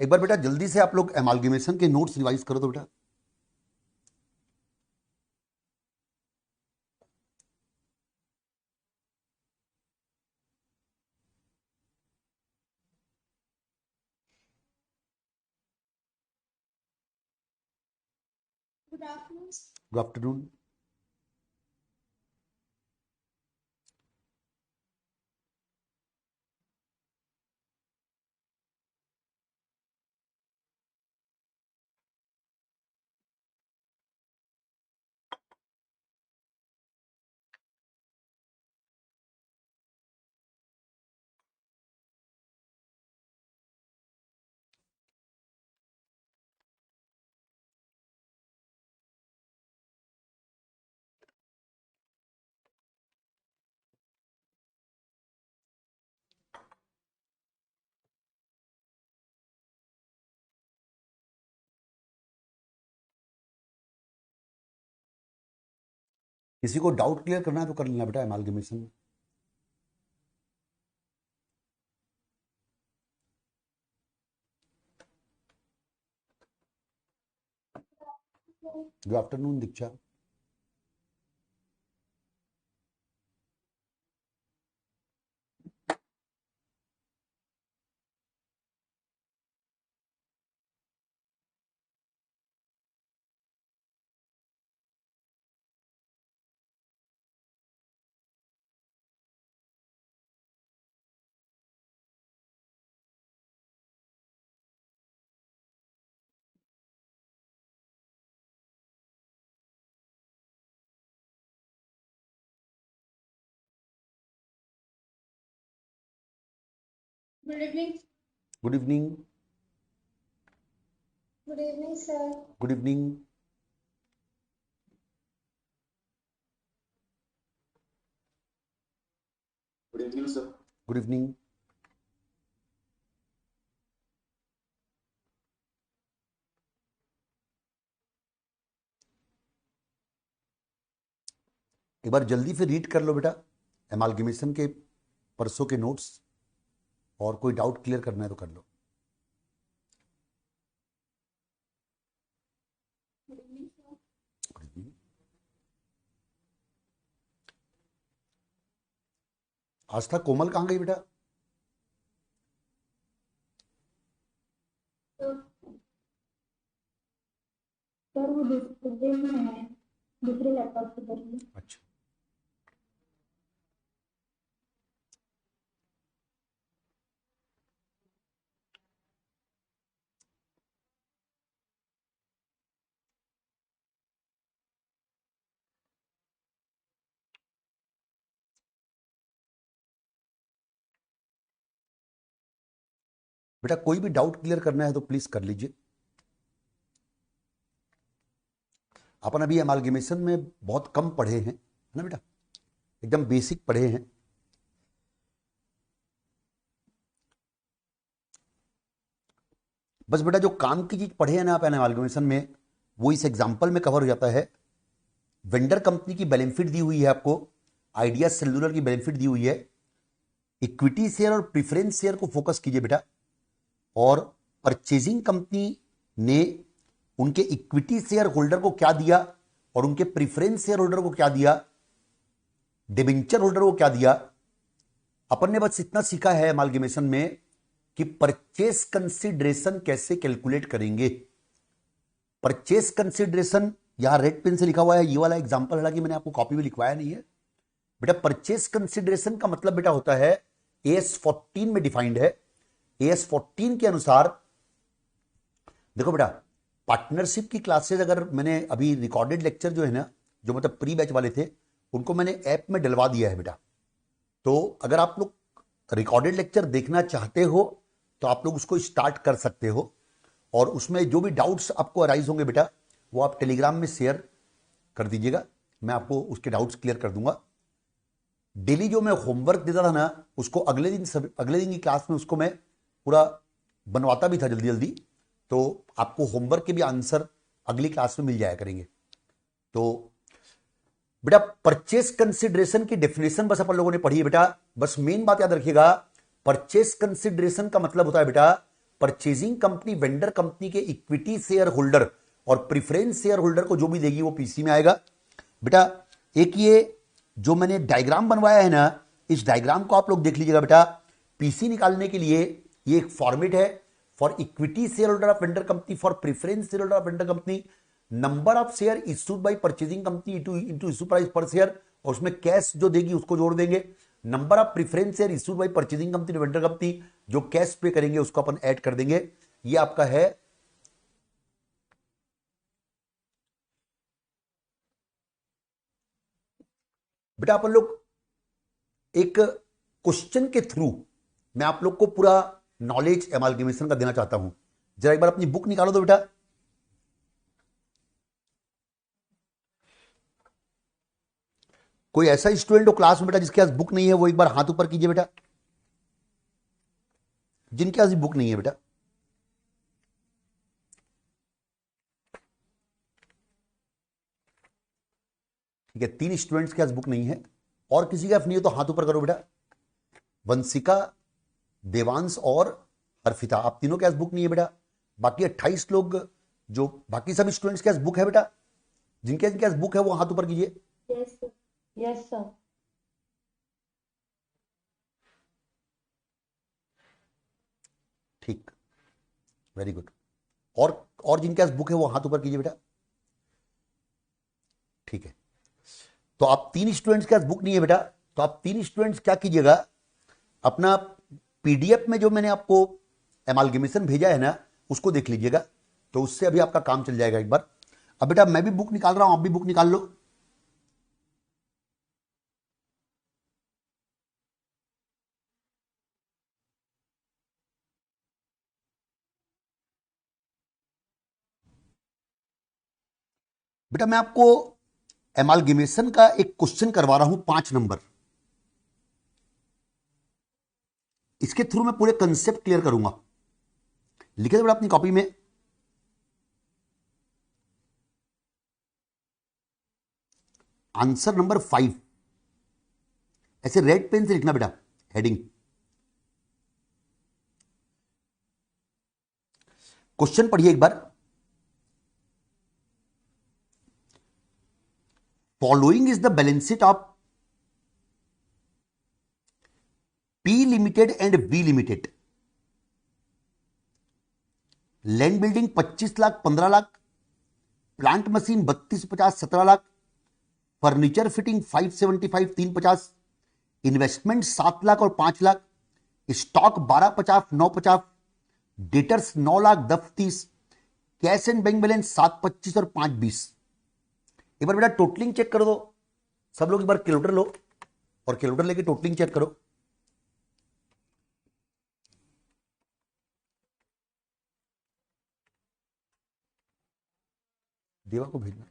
एक बार बेटा जल्दी से आप लोग एमालगेमेशन के नोट्स रिवाइज करो तो बेटा। Good afternoon. किसी को डाउट क्लियर करना है तो कर लेना बेटा एमालगेमेशन में। Good afternoon Diksha. Good evening. Good evening. Good evening sir. Good evening. Good evening sir. Good evening. एक बार जल्दी से रीड कर लो बेटा एमालगेमेशन के परसों के नोट्स, और कोई डाउट क्लियर करना है तो कर लो। Good evening sir. Good evening. Aastha Komal कहाँ गई बेटा? सर वो दूसरे में है, दूसरे लैपटॉप से कर रही है। अच्छा, बेटा कोई भी डाउट क्लियर करना है तो प्लीज कर लीजिए। अपन अभी एमालगेमेशन में बहुत कम पढ़े हैं, है ना बेटा, एकदम बेसिक पढ़े हैं। बस बेटा जो काम की चीज पढ़े हैं ना आप एमालगेमेशन में, वो इस एग्जाम्पल में कवर हो जाता है। वेंडर कंपनी की बेनिफिट दी हुई है आपको, आइडिया सेल्युलर की बेनिफिट दी हुई है, इक्विटी शेयर और प्रीफरेंस शेयर को फोकस कीजिए बेटा। और परचेजिंग कंपनी ने उनके इक्विटी शेयर होल्डर को क्या दिया और उनके प्रीफरेंस शेयर होल्डर को क्या दिया, डिबेंचर होल्डर को क्या दिया। अपन ने बस इतना सीखा है एमालगेमेशन में कि परचेस कंसिडरेशन कैसे कैलकुलेट करेंगे। परचेस कंसिडरेशन यहां रेड पेन से लिखा हुआ है, ये वाला एग्जांपल, हालांकि मैंने आपको कॉपी में लिखवाया नहीं है बेटा। परचेस कंसिडरेशन का मतलब बेटा होता है, AS14 में डिफाइंड है। AS14 के अनुसार देखो बेटा, पार्टनरशिप की क्लासेस अगर मैंने अभी रिकॉर्डेड लेक्चर जो है ना, जो मतलब प्री बैच वाले थे, उनको मैंने ऐप में डलवा दिया है बेटा। तो अगर आप लोग रिकॉर्डेड लेक्चर देखना चाहते हो तो आप लोग उसको स्टार्ट कर सकते हो, और उसमें जो भी डाउट्स आपको अराइज होंगे बेटा, वो आप टेलीग्राम में शेयर कर दीजिएगा, मैं आपको उसके डाउट्स क्लियर कर दूंगा। डेली जो मैं होमवर्क देता था ना, उसको अगले दिन की क्लास में उसको मैं पूरा बनवाता भी था जल्दी जल्दी, तो आपको होमवर्क के भी आंसर अगली क्लास में मिल जाया करेंगे। तो बेटा परचेस कंसिडरेशन की डेफिनेशन बस अपन लोगों ने पढ़ी है बेटा। बस मेन बात याद रखिएगा, परचेस कंसिडरेशन का मतलब होता है बेटा परचेजिंग कंपनी वेंडर कंपनी के इक्विटी शेयर होल्डर और प्रीफरेंस शेयर होल्डर को जो भी देगी वो पीसी में आएगा। बेटा एक ये जो मैंने डायग्राम बनवाया है ना, इस डायग्राम को आप लोग देख लीजिएगा बेटा। पीसी निकालने के लिए ये एक फॉर्मेट है, for equity share holder of vendor company, for preference share holder of vendor company, number of share issued by purchasing company into issue price पर शेयर, और उसमें कैश जो देगी उसको जोड़ देंगे। Number of preference share issued by purchasing company vendor company, जो cash पे करेंगे उसको अपन ऐड कर देंगे। ये आपका है बेटा। अपन लोग एक क्वेश्चन के थ्रू मैं आप लोग को पूरा नॉलेज एमालगेमेशन का देना चाहता हूं। जरा एक बार अपनी बुक निकालो दो बेटा। कोई ऐसा स्टूडेंट हो क्लास में बेटा जिसके पास बुक नहीं है, वो एक बार हाथ ऊपर कीजिए बेटा। जिनके पास बुक नहीं है बेटा, ठीक है, 3 स्टूडेंट्स के पास बुक नहीं है, और किसी के पास नहीं है तो हाथ ऊपर करो बेटा। वंशिका, देवांश और अर्पिता, आप तीनों के पास बुक नहीं है बेटा। बाकी 28 लोग, जो बाकी सभी स्टूडेंट्स के पास बुक है बेटा, जिनके पास बुक है वो हाथ ऊपर कीजिए। Yes sir. Yes sir. ठीक, वेरी गुड। और जिनके पास बुक है वो हाथ ऊपर कीजिए बेटा। ठीक है, तो आप 3 स्टूडेंट्स के पास बुक नहीं है बेटा, तो आप 3 स्टूडेंट्स क्या कीजिएगा, अपना पीडीएफ में जो मैंने आपको एमालगेमेशन भेजा है ना, उसको देख लीजिएगा, तो उससे अभी आपका काम चल जाएगा एक बार। अब बेटा मैं भी बुक निकाल रहा हूं, आप भी बुक निकाल लो। बेटा मैं आपको एमालगेमेशन का एक क्वेश्चन करवा रहा हूं 5 नंबर। इसके थ्रू मैं पूरे कंसेप्ट क्लियर करूंगा। लिखे दो बेटा अपनी कॉपी में, आंसर नंबर 5, ऐसे रेड पेन से लिखना बेटा, हेडिंग। क्वेश्चन पढ़िए एक बार। Following is the balance sheet of P limited and B limited. Land building 25 lakh 15 lakh, plant machine 32 50 17 lakh, furniture fitting 575 350, investment 7 lakh और 5 lakh, stock 12 50 9 50, debtors 9 lakh 10 30, cash and bank balance 7 25 और 5 20। एक बार बेटा टोटलिंग चेक कर दो सब लोग, एक बार कैलकुलेटर लो और कैलकुलेटर लेके टोटलिंग चेक करो। देवा को भेजना।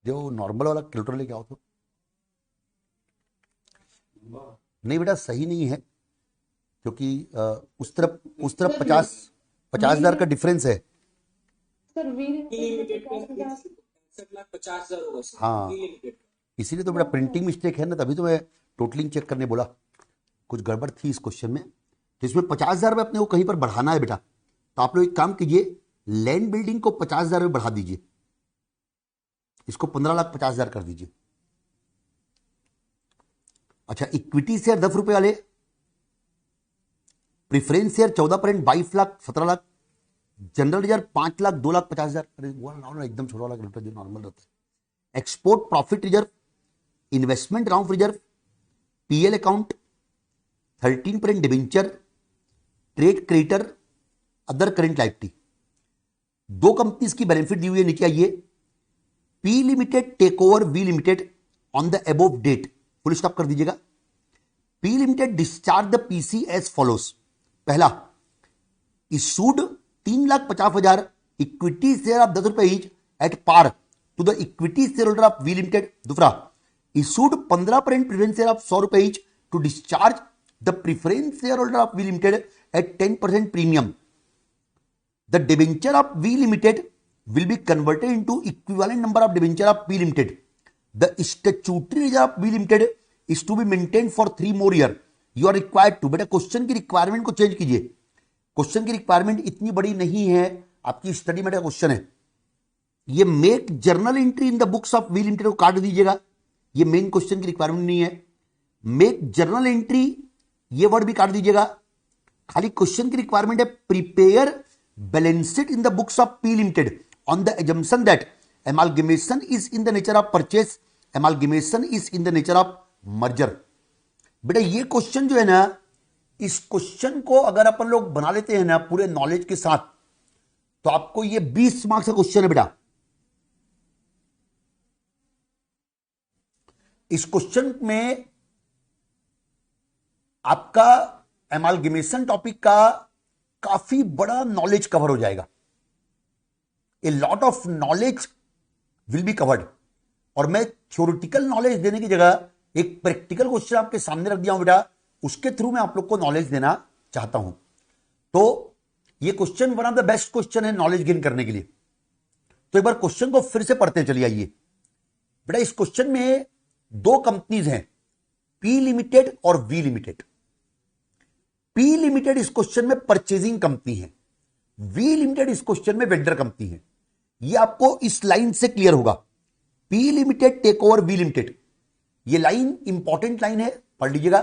जो नॉर्मल वाला कैलकुलेटर लेके आओ तो। नहीं बेटा सही नहीं है, क्योंकि उस तरफ 50,000 का डिफरेंस है। सर हाँ, इसीलिए तो बेटा प्रिंटिंग मिस्टेक है ना, तभी तो मैं टोटलिंग चेक करने बोला। कुछ गड़बड़ थी इस क्वेश्चन में, तो इसमें 50,000 रुपये अपने को कहीं पर बढ़ाना है बेटा। तो आप लोग एक काम कीजिए, लैंड बिल्डिंग को 50,000 रुपये बढ़ा दीजिए, इसको 15,50,000 कर दीजिए। अच्छा, इक्विटी शेयर 10 रुपए वाले, preference share 14% 22 lakh 17 lakh, general reserve 5 lakh 2 lakh 50,000। एकदम छोटा वाला कैलकुलेटर जो नॉर्मल रहता है। Export profit reserve, investment round reserve, PL account, 13% debenture, trade creditor, other current liability. 2 companies की बेनिफिट दी हुई है, नीचे आइए। P limited take over V limited on the above date, full stop कर दीजिएगा। P limited discharge the PC as follows. पहला, issued 3,50,000 equity share of 10 रुपए each at par to the equity share holder of V limited. दूसरा, issued 15% preference share of 100 रुपए each to discharge the preference share holder of V limited at 10% premium. The debenture of V limited will be converted into equivalent number of debenture of P Limited. The statutory reserve of P Limited is to be maintained for 3 more years. You are required to. बेटा question की requirement को change कीजिए. Question की requirement इतनी बड़ी नहीं है, आपकी स्टडी में क्वेश्चन है. ये make journal entry in the books of V limited को काट दीजिएगा. ये मेन क्वेश्चन की रिक्वायरमेंट नहीं है. मेक जर्नल एंट्री ये वर्ड भी काट दीजिएगा. खाली क्वेश्चन की रिक्वायरमेंट है prepare balance sheet in the books of P limited on the assumption that amalgamation is in the nature of purchase, amalgamation is in the nature of merger. बेटा ये question जो है ना, इस क्वेश्चन को अगर अपन लोग बना लेते हैं ना पूरे नॉलेज के साथ, तो आपको ये 20 मार्क्स का क्वेश्चन है बेटा. इस क्वेश्चन में आपका एमालगेमेशन टॉपिक का काफी बड़ा नॉलेज कवर हो जाएगा. A lot of knowledge will be covered. और मैं थ्योरेटिकल नॉलेज देने की जगह एक प्रैक्टिकल क्वेश्चन आपके सामने रख दिया हूं बेटा, उसके थ्रू मैं आप लोग को नॉलेज देना चाहता हूं. तो ये question one of the best question है नॉलेज गेन करने के लिए. तो एक बार क्वेश्चन को फिर से पढ़ते चलिए. आइए बेटा, इस क्वेश्चन में 2 कंपनीज हैं, पी लिमिटेड और वी लिमिटेड. पी लिमिटेड इस क्वेश्चन में परचेजिंग कंपनी है, वी लिमिटेड इस क्वेश्चन में वेंडर कंपनी है. ये आपको इस लाइन से क्लियर होगा. P limited take over V limited. ये लाइन इंपॉर्टेंट लाइन है, पढ़ लीजिएगा.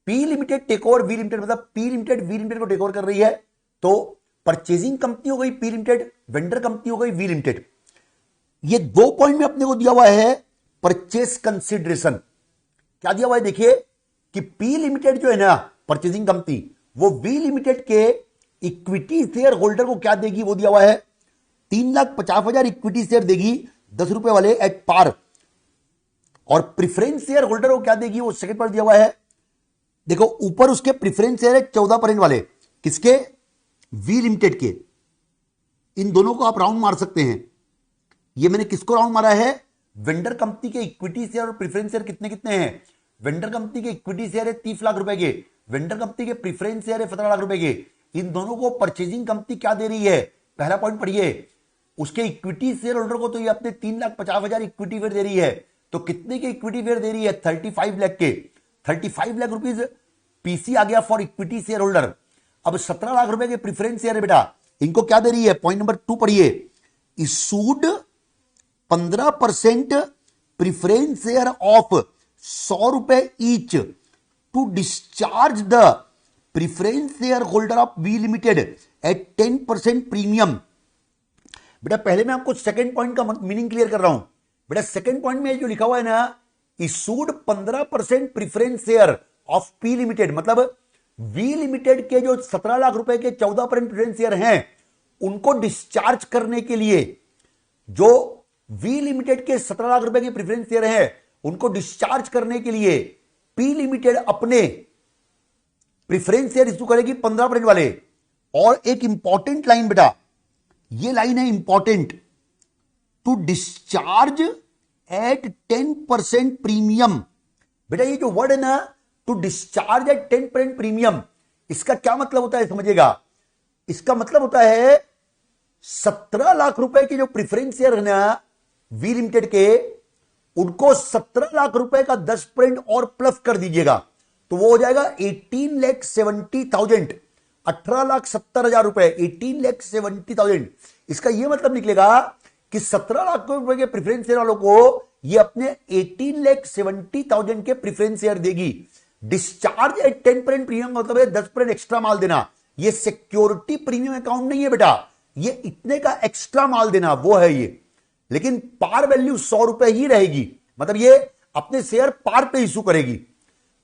P limited take over V limited मतलब पी लिमिटेड वी लिमिटेड को टेक ओवर कर रही है. तो परचेजिंग कंपनी हो गई पी लिमिटेड, वेंडर कंपनी हो गई वी लिमिटेड. ये 2 पॉइंट में अपने को दिया हुआ है परचेस कंसिडरेशन. क्या दिया हुआ है देखिए कि पी लिमिटेड जो है ना परचेजिंग कंपनी, वो वी लिमिटेड के इक्विटी शेयर होल्डर को क्या देगी, वो दिया हुआ है 3,50,000 इक्विटी शेयर देगी 10 रुपए वाले एट पार. और प्रिफरेंस शेयर होल्डर को क्या देगी, वो सेकंड पर दिया हुआ है. देखो ऊपर उसके प्रिफरेंस शेयर है 14% वाले, किसके, वी लिमिटेड के. इन दोनों को आप राउंड मार सकते हैं. ये मैंने किसको राउंड मारा है, वेंडर कंपनी के इक्विटी शेयर और प्रिफरेंस शेयर कितने कितने हैं. वेंडर कंपनी के इक्विटी शेयर है 30 लाख रुपए के, वेंडर कंपनी के प्रिफरेंस शेयर है 17 लाख रुपए के. इन दोनों को परचेजिंग कंपनी क्या दे रही है, पहला पॉइंट पढ़िए. उसके इक्विटी शेयर होल्डर को तो ये अपने 3,50,000 इक्विटी शेयर दे रही है. तो कितने के इक्विटी शेयर दे रही है, 35 लाख के. 35 लाख रुपीज पीसी आ गया फॉर इक्विटी शेयर होल्डर. अब 17 लाख रुपए के प्रिफरेंस शेयर है बेटा, इनको क्या दे रही है, पॉइंट नंबर 2 पढ़िए. इशूड 15% प्रिफरेंस शेयर ऑफ 100 रुपए each to discharge the preference share holder of V limited at 10% premium. बेटा पहले मैं आपको सेकंड पॉइंट का मीनिंग क्लियर कर रहा हूं. बेटा सेकंड पॉइंट में जो लिखा हुआ है ना, issued 15% preference share of P limited, मतलब वी लिमिटेड के जो 17 लाख रुपए के 14% प्रिफरेंस शेयर हैं, उनको डिस्चार्ज करने के लिए, जो वी लिमिटेड के 17 लाख रुपए के प्रिफरेंस शेयर हैं, उनको डिस्चार्ज करने के लिए पी लिमिटेड अपने प्रिफरेंस शेयर इशू करेगी 15% वाले. और एक इंपॉर्टेंट लाइन बेटा, ये लाइन है important, to discharge at 10% premium. बेटा ये जो वर्ड है ना, टू डिस्चार्ज एट 10% प्रीमियम, इसका क्या मतलब होता है समझिएगा. इसका मतलब होता है 17 लाख रुपए के जो प्रिफरेंस शेयर है ना वी लिमिटेड के, उनको 17 लाख रुपए का 10% और प्लस कर दीजिएगा, तो वो हो जाएगा 18,70,000, 18,70,000 रुपए, 18,70,000. इसका यह मतलब निकलेगा कि 17 लाख रुपए के प्रिफरेंस शेयर वालों को ये अपने 18,70,000 के प्रिफरेंस शेयर देगी. डिस्चार्ज एट 10% प्रीमियम मतलब है 10% एक्स्ट्रा माल देना. ये सिक्योरिटी प्रीमियम अकाउंट नहीं है बेटा, ये इतने का एक्स्ट्रा माल देना वो है ये. लेकिन पार वैल्यू 100 रुपए ही रहेगी, मतलब ये अपने शेयर पार पे इशू करेगी.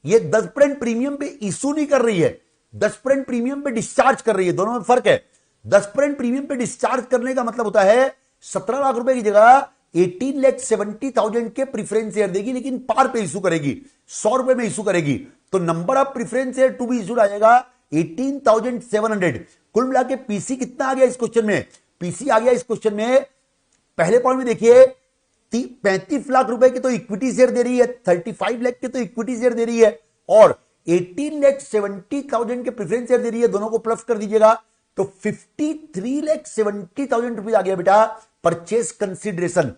ये 10% प्रीमियम पे इशू नहीं कर रही है, 10% प्रीमियम पे डिस्चार्ज कर रही है. दोनों में फर्क है. 10% प्रीमियम पे डिस्चार्ज करने का मतलब होता है 17 लाख रुपए की जगह 18,70,000 के प्रीफरेंस शेयर देगी, लेकिन पार पे इशू करेगी, 100 रुपए में इशू करेगी. तो number of preference share to be issued आ जाएगा 18,700. कुल मिला के पीसी कितना आ गया इस क्वेश्चन में, पीसी आ गया इस क्वेश्चन में, पहले पॉइंट में देखिए 35 लाख रुपए के तो इक्विटी शेयर दे रही है, 35 लाख के तो इक्विटी शेयर दे रही है, और 18,70,000 के प्रेफरेंस शेयर दे रही है. दोनों को प्लस कर दीजिएगा तो 53,70,000 रुपीज आ गया बेटा परचेज कंसिडरेशन।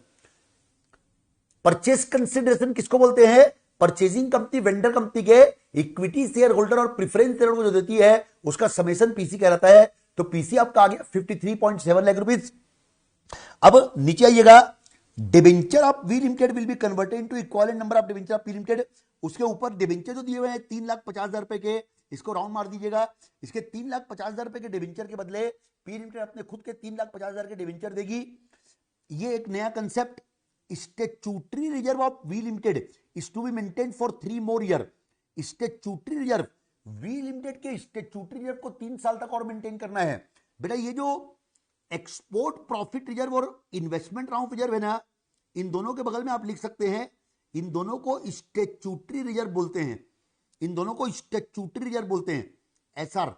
परचेज कंसिडरेशन किसको बोलते हैं? परचेजिंग कंपनी वेंडर कंपनी के इक्विटी शेयर होल्डर और प्रेफरेंस शेयर को जो देती है उसका समेशन पीसी कहलाता है। तो पीसी आपका आ गया 53.7 लाख रुपीज। अब नीचे आइएगा, debenture of V limited will be converted into equivalent number of debenture of P limited. उसके ऊपर डिबेंचर जो दिए हुए हैं 3,50,000 रुपए के, इसको राउंड मार दीजिएगा। इसके 3,50,000 रुपए के डिबेंचर के बदले पी लिमिटेड अपने खुद के 3,50,000 के डिबेंचर देगी। ये एक नया concept, statutory reserve of V limited is to be maintain for 3 more year. Statutory reserve, V limited के स्टैट्यूटरी रिजर्व को 3 साल तक और मेंटेन करना है। बेटा ये जो एक्सपोर्ट प्रॉफिट रिजर्व और इन्वेस्टमेंट राउंड रिजर्व है ना, इन दोनों के बगल में आप लिख सकते हैं, इन दोनों को स्टैट्यूटरी रिजर्व बोलते हैं। इन दोनों को स्टैट्यूटरी रिजर्व बोलते हैं, एसआर।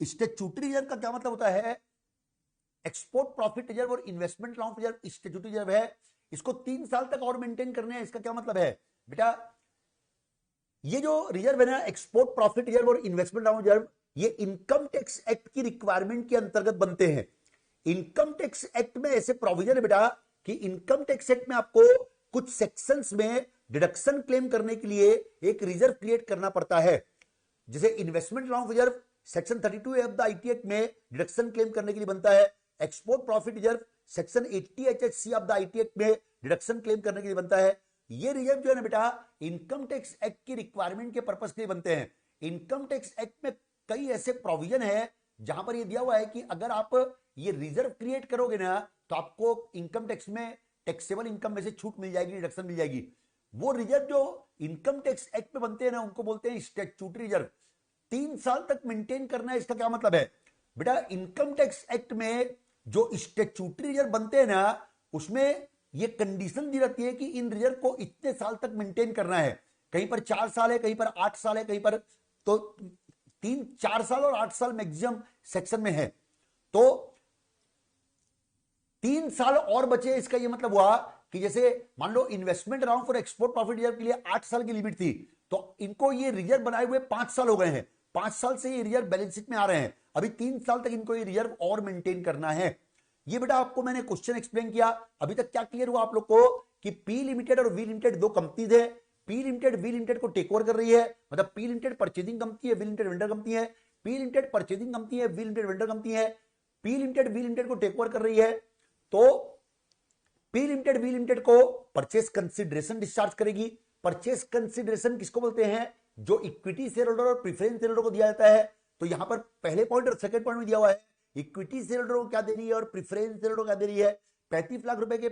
स्टैट्यूटरी रिजर्व का क्या मतलब होता है? एक्सपोर्ट प्रॉफिट रिजर्व और investment round reserve statutory reserve है, इसको 3 साल तक और मेंटेन करने हैं। इसका क्या मतलब है बेटा? ये जो रिजर्व है ना, एक्सपोर्ट प्रॉफिट रिजर्व और इन्वेस्टमेंट राउंड रिजर्व, ये इनकम टैक्स एक्ट की रिक्वायरमेंट के अंतर्गत बनते हैं। इनकम टैक्स एक्ट में ऐसे प्रोविजन है बेटा कि इनकम टैक्स एक्ट में आपको कुछ सेक्शंस में डिडक्शन क्लेम करने के लिए एक रिजर्व क्रिएट करना पड़ता है। जैसे investment round reserve section 32A of the IT act में डिडक्शन क्लेम करने के लिए बनता है। Export profit reserve section 80HC of the IT act में डिडक्शन क्लेम करने के लिए बनता है। ये रिजर्व जो है ना बेटा, इनकम टैक्स एक्ट की रिक्वायरमेंट के पर्पस के लिए बनते हैं। इनकम टैक्स एक्ट में कई ऐसे प्रोविजन है जहां पर ये दिया हुआ है कि अगर आप ये रिजर्व क्रिएट करोगे ना तो आपको इनकम टैक्स में टैक्सेबल इनकम में से छूट मिल जाएगी, डिडक्शन मिल जाएगी। वो रिजर्व जो इनकम टैक्स एक्ट में बनते हैं ना, उनको बोलते हैं स्टैट्यूटरी रिजर्व। 3 साल तक मेंटेन करना है। इसका क्या मतलब है बेटा? इनकम टैक्स एक्ट में जो स्टैट्यूटरी रिजर्व बनते हैं ना, उसमें ये कंडीशन दी रहती है कि इन रिजर्व को इतने साल तक मेंटेन करना है। कहीं पर 4 साल है, कहीं पर 8 साल है, कहीं पर तो 4 साल और 8 साल मैक्सिमम सेक्शन में है। तो 3 साल और बचे। इसका ये मतलब हुआ कि जैसे मान लो investment round for export profit reserve के लिए 8 साल की लिमिट थी, तो इनको ये रिजर्व बनाए हुए 5 साल हो गए हैं। 5 साल से ये रिजर्व बैलेंस शीट में आ रहे हैं। अभी 3 साल तक इनको ये रिजर्व और मेंटेन करना है। ये बेटा आपको मैंने क्वेश्चन एक्सप्लेन किया। अभी तक क्या क्लियर हुआ आप लोग को कि पी लिमिटेड और वी लिमिटेड 2 कंपनीज है। पी लिमिटेड वी लिमिटेड को टेक ओवर कर रही है, मतलब पी लिमिटेड परचेजिंग कंपनी है, वी लिमिटेड वेंडर कंपनी है। पी लिमिटेड परचेजिंग कंपनी है, वी लिमिटेड वेंडर कंपनी है। पी लिमिटेड वी लिमिटेड को टेक ओवर कर रही है, तो पी लिमिटेड वी लिमिटेड को परचेस कंसिडरेशन डिस्चार्ज करेगी। परचेस कंसिडरेशन किसको बोलते हैं? जो इक्विटी शेयर होल्डर और प्रेफरेंस शेयर होल्डर को दिया जाता है। तो यहां पर पहले पॉइंट और सेकंड पॉइंट में दिया हुआ है इक्विटी शेयर होल्डर को क्या दे रही है और प्रेफरेंस शेयर होल्डर को क्या दे रही है। 35 लाख रुपए के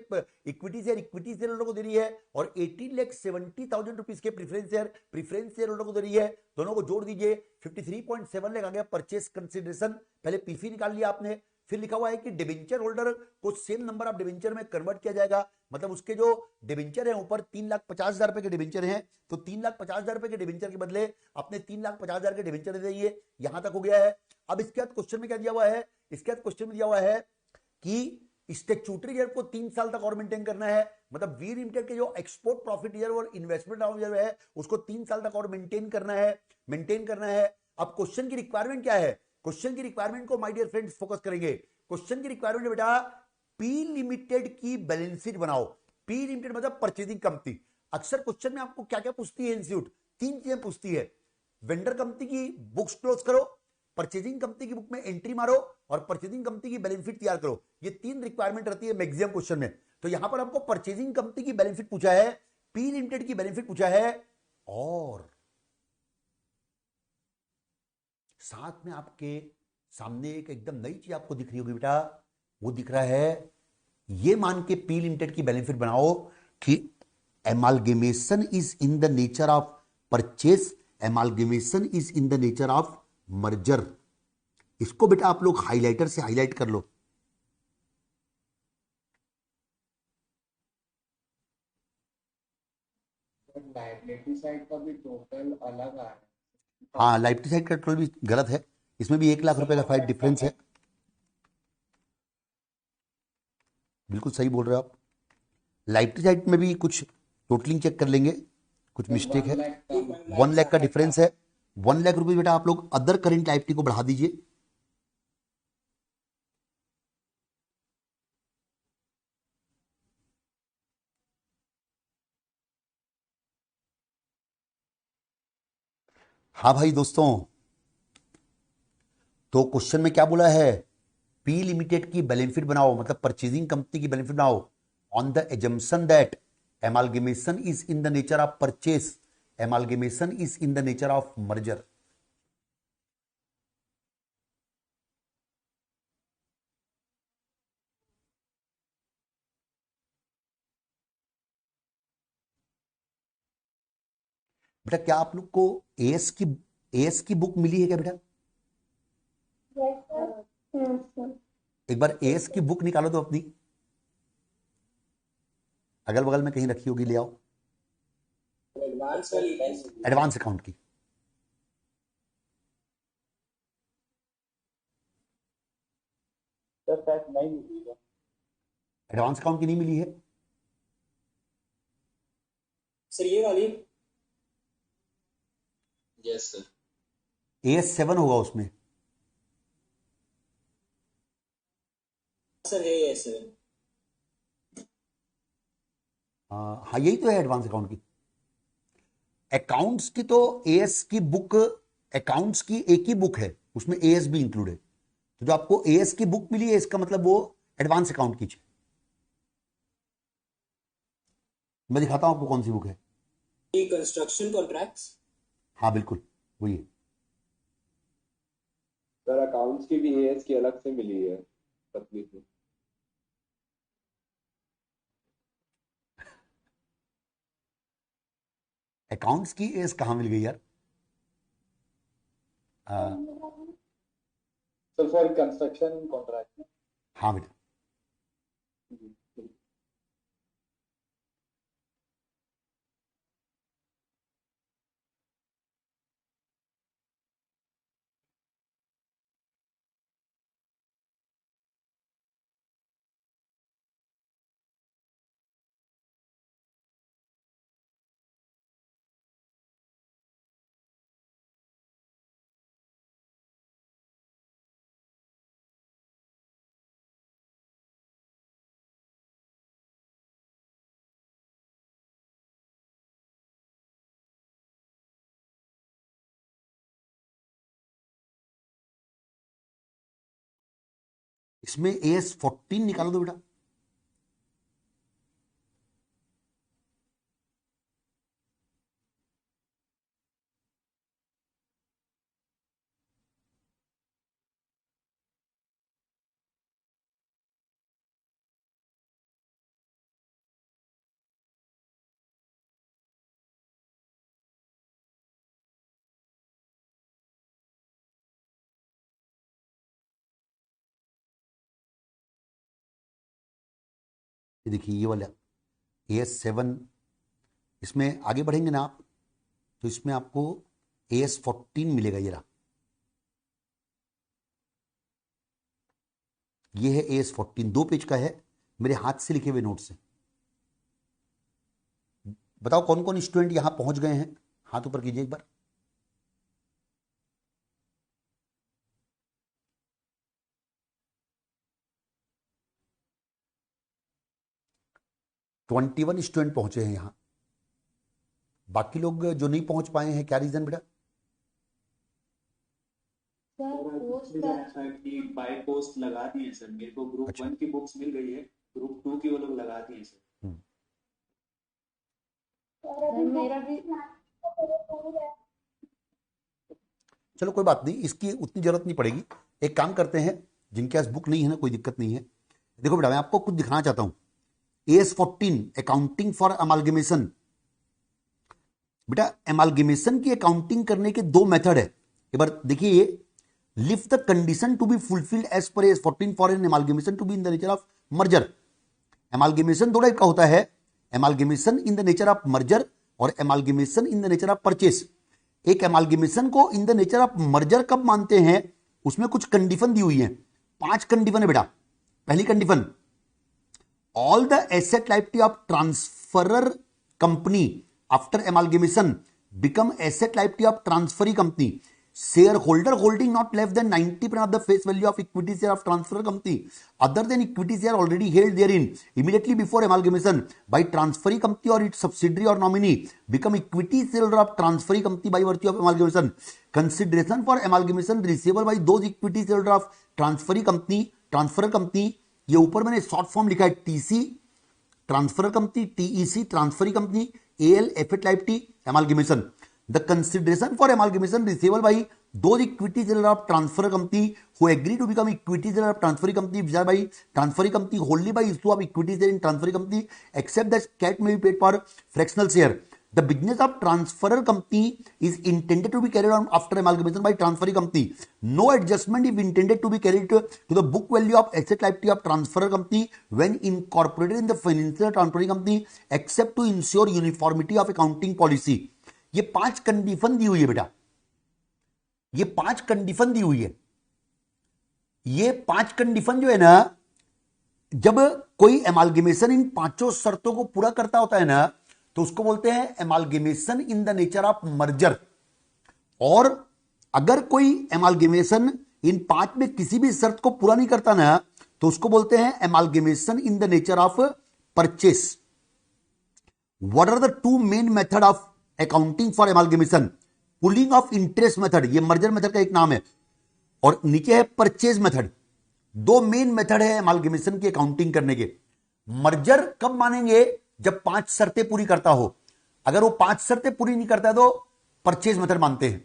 इक्विटी शेयर होल्डर को दे रही है और 18,70,000 रुपीज के प्रेफरेंस शेयर होल्डर को दे रही है। दोनों को जोड़ दीजिए, 53.7 लाख आ गया परचेस कंसिडरेशन। पहले पीसी निकाल लिया आपने, फिर लिखा हुआ है कि डिबेंचर होल्डर को सेम नंबर ऑफ डिबेंचर में कन्वर्ट किया जाएगा। मतलब उसके जो डिबेंचर है ऊपर 3,50,000 रुपए के डिबेंचर हैं, तो 3,50,000 रुपए के डिबेंचर के बदले अपने 3,50,000 के डिबेंचर दे दिए। यहां तक हो गया है। अब इसके बाद क्वेश्चन में क्या दिया हुआ है? इसके बाद क्वेश्चन में दिया हुआ है कि स्टैट्यूटरी रिजर्व को 3 साल तक और मेंटेन करना है। मतलब वी लिमिटेड के जो एक्सपोर्ट प्रॉफिट रिजर्व और इन्वेस्टमेंट रिजर्व है उसको 3 साल तक और मेंटेन करना है। अब क्वेश्चन की रिक्वायरमेंट क्या है? क्वेश्चन की रिक्वायरमेंट को माय डियर फ्रेंड्स फोकस करेंगे। क्वेश्चन की रिक्वायरमेंट है बेटा, पी लिमिटेड की बैलेंस शीट बनाओ। पी लिमिटेड मतलब परचेजिंग कंपनी। अक्सर क्वेश्चन में आपको क्या क्या पूछती है इंस्टीट्यूट? 3 चीजें पूछती है। वेंडर कंपनी की बुक्स क्लोज करो, परचेजिंग कंपनी की बुक में एंट्री मारो और परचेजिंग कंपनी की बैलेंस शीट तैयार करो। ये 3 रिक्वायरमेंट रहती है मैक्सिमम क्वेश्चन में। तो यहां पर आपको परचेजिंग कंपनी की बैलेंस शीट पूछा है, पी लिमिटेड की बैलेंस शीट पूछा है, और साथ में आपके सामने एक एकदम नई चीज आपको दिख रही होगी बेटा, वो दिख रहा है, ये मान के पी लिमिटेड की बैलेंस शीट बनाओ कि amalgamation is in the nature of purchase, amalgamation is in the nature of merger. इसको बेटा आप लोग हाइलाइटर से हाईलाइट कर लो। लायबिलिटी साइड का भी टोटल अलग आ रहा है। हाँ, लायबिलिटी साइड का टोटल भी गलत है, इसमें भी 1 लाख रुपए का फाइट डिफरेंस है। बिल्कुल सही बोल रहे हो आप। लायबिलिटी साइड में भी कुछ टोटलिंग चेक कर लेंगे, कुछ मिस्टेक है। 1 लाख का डिफरेंस है। 1 लाख रुपए बेटा आप लोग अदर करेंट लायबिलिटी को बढ़ा दीजिए, हाँ भाई दोस्तों, तो क्वेश्चन में क्या बोला है, पी लिमिटेड की बैलेंस शीट बनाओ, मतलब परचेजिंग कंपनी की बैलेंस शीट बनाओ on the assumption that amalgamation is in the nature of purchase, amalgamation is in the nature of merger. बेटा क्या आप लोग को एएस की बुक मिली है क्या बेटा? Yes, sir. Yes, sir. एक बार एएस की बुक निकालो तो अपनी, अगल बगल में कहीं रखी होगी, ले आओ। एडवांस वाली एडवांस अकाउंट की। सर शायद नहीं मिली है। एडवांस अकाउंट की नहीं मिली है? सर ये वाली। Yes sir. एएस 7 होगा उसमें। सर है ये सर। हाँ यही तो है एडवांस अकाउंट की। अकाउंट्स की तो एएस की बुक, अकाउंट्स की एक ही बुक है, उसमें एएस भी इंक्लूड है। तो जो आपको एएस की बुक मिली है इसका मतलब वो एडवांस अकाउंट की है। मैं दिखाता हूं आपको कौन सी बुक है। ये कंस्ट्रक्शन कॉन्ट्रैक्ट्स। हाँ बिल्कुल वही है। सर अकाउंट्स की भी एएस की अलग से मिली है पतली सी। अकाउंट्स की एएस कहां मिल गई यार? Sir for construction contract. हाँ बेटा, इसमें एएस 14 निकालो तो बेटा। ये देखिए ये वाला एएस 7, इसमें आगे बढ़ेंगे ना आप तो इसमें आपको एएस 14 मिलेगा। ये रहा, ये है एएस 14, 2 पेज का है, मेरे हाथ से लिखे हुए नोट से। बताओ कौन कौन स्टूडेंट यहां पहुंच गए हैं, हाथ ऊपर कीजिए एक बार। ट्वेंटी 21 स्टूडेंट पहुंचे हैं यहां। बाकी लोग जो नहीं पहुंच पाए हैं, क्या रीजन बेटा? बाय पोस्ट लगा दिए सर, मेरे को ग्रुप अच्छा। 1 की बुक्स मिल गई है, ग्रुप 2 की वो लोग लगा दिए सर। मेरा भी चलो कोई बात नहीं, इसकी उतनी जरूरत नहीं पड़ेगी। एक काम करते हैं, जिनके पास बुक नहीं है ना, कोई दिक्कत नहीं है। देखो बेटा मैं आपको कुछ दिखाना चाहता हूं। AS 14 accounting for amalgamation. बेटा अमालगेमेशन की अकाउंटिंग करने के 2 मेथड है। एक बार देखिए, ये list the condition to be fulfilled as per S 14 for an amalgamation to be in the nature of merger. Amalgamation 2 type का होता है, amalgamation in the nature of merger और amalgamation in the nature of purchase. एक amalgamation को in the nature of merger कब मानते हैं, उसमें कुछ कंडीशन दी हुई है, 5 कंडीशन है बेटा। पहली condition, all the asset liability of transferor company after amalgamation become asset liability of transferee company. Share holder holding not less than 90% of the face value of equity share of transfer company other than equity share already held therein immediately before amalgamation by transferee company और its subsidiary और nominee become equity share of transferee company by virtue of amalgamation consideration for amalgamation receivable bye those equity share of transferee company transfer company, ये ऊपर मैंने short form लिखा है TC transfer company, TEC transferee company, AL एफेट लाइफ टी amalgamation. The consideration for amalgamation receivable by those equity shareholders of transfer company who agree to become equity shareholder of transfer company which are by transfer company wholly by issue of equity share in transfer company except that cash may be paid for fractional share. The business of transfer company is intended to be carried on after amalgamation by transfer company. No adjustment is intended to be carried to the book value of asset liability of transfer company when incorporated in the financial transfer company except to ensure uniformity of accounting policy. ये 5 condition दी हुई है बेटा, ये 5 condition दी हुई है. ये 5 condition जो है ना, जब कोई एमालगेमेशन इन 5 शर्तों को पूरा करता होता है ना, तो उसको बोलते हैं amalgamation in the nature of merger. और अगर कोई एमालगेमेशन इन 5 में किसी भी शर्त को पूरा नहीं करता ना, तो उसको बोलते हैं amalgamation in the nature of purchase. What are the 2 main method of accounting for amalgamation? Pooling of interest method, ये मर्जर मेथड का एक नाम है, और नीचे है परचेज मेथड. 2 मेन मेथड है एमालगेमेशन की अकाउंटिंग करने के. मर्जर कब मानेंगे? जब 5 शर्तें पूरी करता हो. अगर वो 5 शर्तें पूरी नहीं करता है तो परचेज मेथड मानते हैं.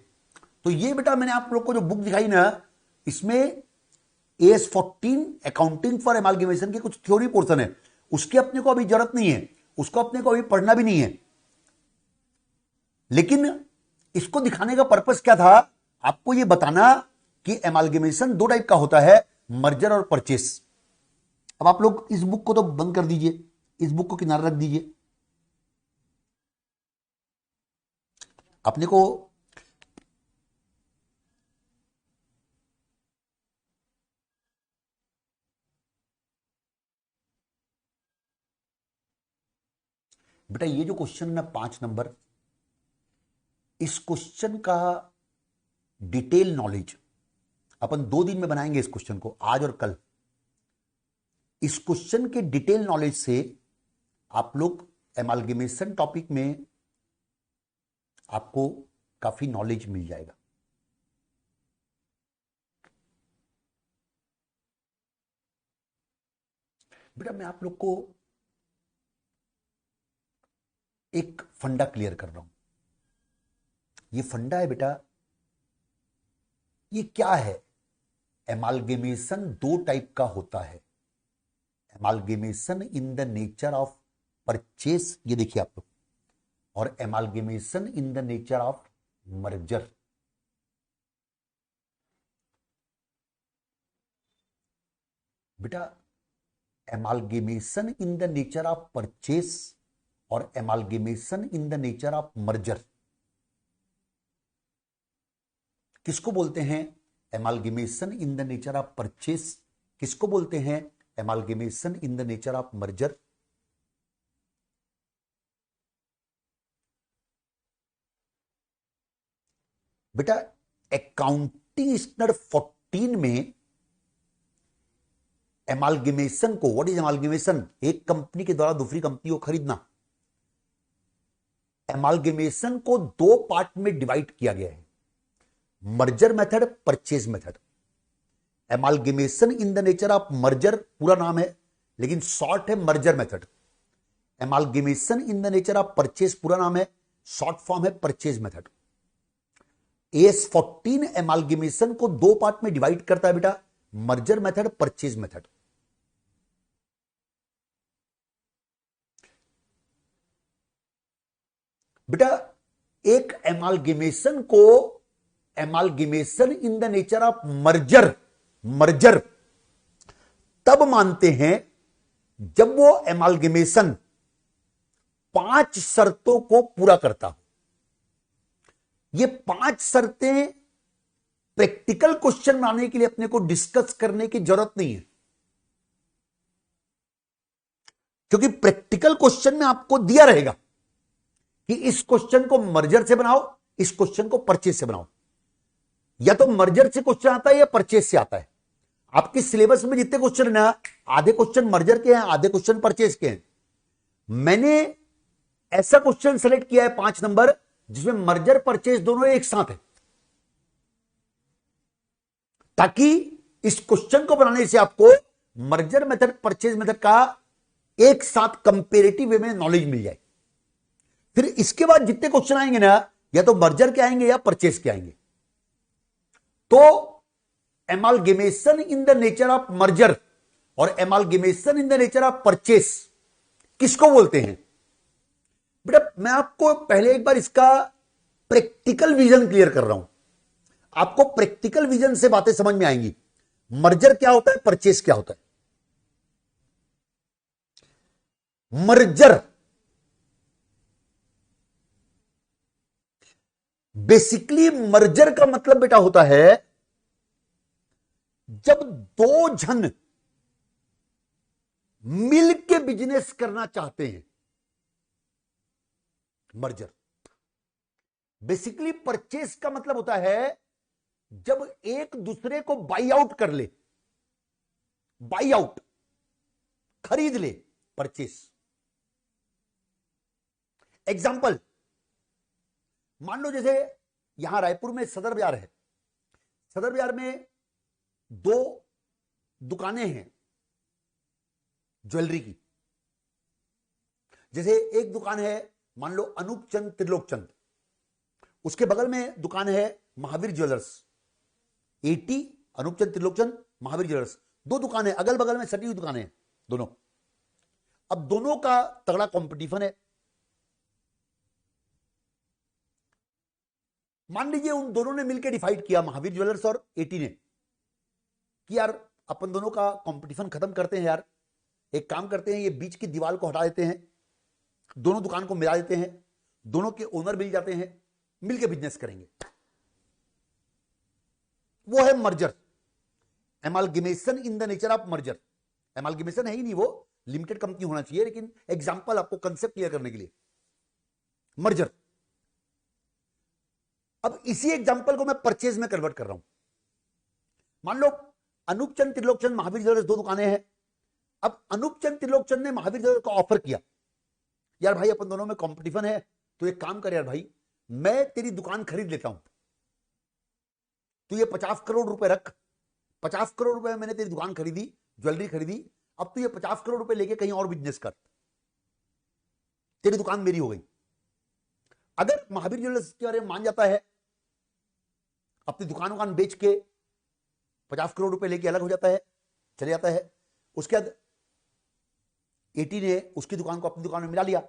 तो ये बेटा मैंने आप लोग को जो बुक दिखाई ना, इसमें AS14 अकाउंटिंग फॉर एमालगेमेशन के कुछ थ्योरी पोर्शन है. उसकी अपने को अभी जरूरत नहीं है, उसको अपने को अभी पढ़ना भी नहीं है. लेकिन इसको दिखाने का पर्पस क्या था? आपको यह बताना कि एमालगेमेशन 2 टाइप का होता है, मर्जर और परचेस. अब आप लोग इस बुक को तो बंद कर दीजिए, इस बुक को किनारे रख दीजिए. अपने को बेटा ये जो क्वेश्चन ना 5 नंबर, इस क्वेश्चन का डिटेल नॉलेज अपन 2 दिन में बनाएंगे. इस क्वेश्चन को आज और कल. इस क्वेश्चन के डिटेल नॉलेज से आप लोग एमालगेमेशन टॉपिक में आपको काफी नॉलेज मिल जाएगा. बेटा मैं आप लोग को एक फंडा क्लियर कर रहा हूं. ये फंडा है बेटा, ये क्या है? एमालगेमेशन 2 टाइप का होता है. Amalgamation in the nature of purchase, ये देखिए आप लोग, और amalgamation in the nature of merger. बेटा amalgamation in the nature of purchase और amalgamation in the nature of merger किसको बोलते हैं? Amalgamation in the nature of purchase किसको बोलते हैं? Amalgamation in the nature of merger. बेटा अकाउंटिंग स्टैंडर्ड 14 में एमालगेमेशन को, व्हाट इज एमालगेमेशन? एक कंपनी के द्वारा दूसरी कंपनी को खरीदना. एमालगेमेशन को 2 पार्ट में डिवाइड किया गया है, merger method, purchase method. Amalgamation in the nature of merger पूरा नाम है, लेकिन शॉर्ट है merger method. Amalgamation in the nature of purchase पूरा नाम है, शॉर्ट फॉर्म है परचेज मेथड. AS14 एमालगेमेशन को 2 पार्ट में डिवाइड करता है बेटा, मर्जर मेथड, परचेज मेथड. बेटा एक एमालगेमेशन को, amalgamation in the nature of merger, merger तब मानते हैं जब वो एमालगेमेशन 5 शर्तों को पूरा करता हो. ये 5 शर्तें प्रैक्टिकल क्वेश्चन बनाने के लिए अपने को डिस्कस करने की जरूरत नहीं है, क्योंकि प्रैक्टिकल क्वेश्चन में आपको दिया रहेगा कि इस क्वेश्चन को मर्जर से बनाओ, इस क्वेश्चन को परचेज से बनाओ. या तो मर्जर से क्वेश्चन आता है या परचेज से आता है। आपके सिलेबस में जितने क्वेश्चन है ना, आधे क्वेश्चन मर्जर के हैं, आधे क्वेश्चन परचेज के हैं। मैंने ऐसा क्वेश्चन सेलेक्ट किया है 5 नंबर जिसमें मर्जर परचेज दोनों एक साथ है, ताकि इस क्वेश्चन को बनाने से आपको मर्जर मेथड परचेज मेथड का एक साथ कंपेरेटिव वे में नॉलेज मिल जाए। फिर इसके बाद जितने क्वेश्चन आएंगे ना, या तो मर्जर के आएंगे या परचेज के आएंगे। तो amalgamation in the nature of merger और amalgamation in the nature of purchase किसको बोलते हैं? बेटा मैं आपको पहले एक बार इसका प्रैक्टिकल विजन क्लियर कर रहा हूं, आपको प्रैक्टिकल विजन से बातें समझ में आएंगी। मर्जर क्या होता है, परचेज क्या होता है। मर्जर बेसिकली, मर्जर का मतलब बेटा होता है जब दो जन मिल के बिजनेस करना चाहते हैं, मर्जर। बेसिकली परचेज का मतलब होता है जब एक दूसरे को बाई आउट कर ले, बाई आउट खरीद ले, परचेज। एग्जाम्पल, मान लो जैसे यहां रायपुर में सदर बाजार है, सदर बाजार में 2 दुकानें हैं ज्वेलरी की। जैसे एक दुकान है मान लो अनूप चंद त्रिलोक चंद, उसके बगल में दुकान है महावीर ज्वेलर्स। 80 अनूप चंद त्रिलोक चंद महावीर ज्वेलर्स, 2 दुकानें अगल बगल में सटी हुई दुकानें हैं दोनों। अब दोनों का तगड़ा कंपटीशन है। मान लीजिए उन दोनों ने मिलकर डिसाइड किया, महावीर ज्वेलर्स और 80 ने, कि यार अपन दोनों का कंपटीशन खत्म करते हैं यार, एक काम करते हैं, ये बीच की दीवार को हटा देते हैं, दोनों दुकान को मिला देते हैं, दोनों के ओनर मिल जाते हैं, मिलके बिजनेस करेंगे। वो है merger, amalgamation in the nature of merger. Amalgamation है ही नहीं, वो लिमिटेड कंपनी होना चाहिए, लेकिन एग्जांपल आपको कंसेप्ट क्लियर करने के लिए, मर्जर। अब इसी एग्जांपल को मैं परचेज में कन्वर्ट कर रहा हूं। मान लो अनूप चंद त्रिलोक चंद महावीर ज्वेलर्स 2 दुकानें हैं। अब अनूप चंद त्रिलोक चंद ने महावीर ज्वेलर्स को ऑफर किया, यार भाई अपन दोनों में कंपटीशन है, तो एक काम कर यार भाई, मैं तेरी दुकान खरीद लेता हूं, तू ये 50 करोड़ रुपए रख, 50 करोड़ रुपए में मैंने तेरी दुकान खरीदी, ज्वेलरी खरीदी, अब तू ये 50 करोड़ रुपए लेके कहीं और बिजनेस कर, तेरी दुकान मेरी हो गई। अगर महावीर ज्वेलर्स के बारे में मान जाता है, अपनी दुकान बेच के 50 करोड़ रुपए लेके अलग हो जाता है, चले जाता है, उसके बाद 80 ने उसकी दुकान को अपनी दुकान में मिला लिया,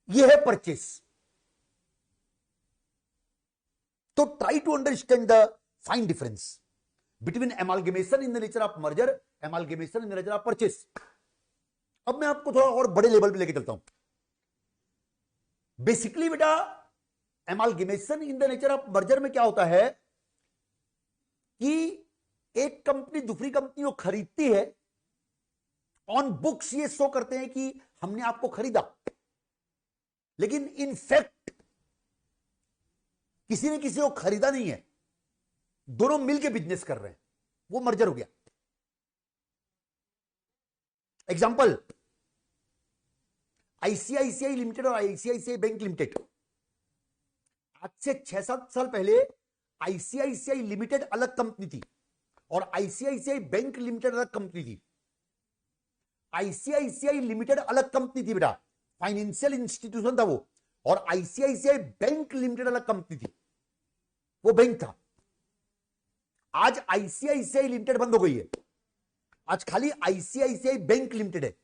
यह है परचेस। तो try to understand the fine difference between amalgamation in the nature of merger, amalgamation in the nature of purchase. अब मैं आपको थोड़ा और बड़े लेवल पे लेके चलता हूं। बेसिकली बेटा amalgamation in the nature of merger में क्या होता है कि एक कंपनी दूसरी कंपनी को खरीदती है, ऑन बुक्स ये शो करते हैं कि हमने आपको खरीदा, लेकिन इन फैक्ट किसी ने किसी को खरीदा नहीं है, दोनों मिलकर बिजनेस कर रहे हैं, वो मर्जर हो गया। एग्जांपल, आईसीआईसीआई लिमिटेड और आईसीआईसीआई बैंक लिमिटेड। आज से 6-7 साल पहले आईसीआईसीआई लिमिटेड अलग कंपनी थी और आईसीआईसीआई बैंक लिमिटेड अलग कंपनी थी। आईसीआईसीआई लिमिटेड अलग कंपनी थी बेटा, फाइनेंशियल इंस्टीट्यूशन था वो, और आईसीआईसीआई बैंक लिमिटेड अलग कंपनी थी, वो बैंक था। आज आईसीआईसीआई लिमिटेड बंद हो गई है, आज खाली आईसीआईसीआई बैंक लिमिटेड है।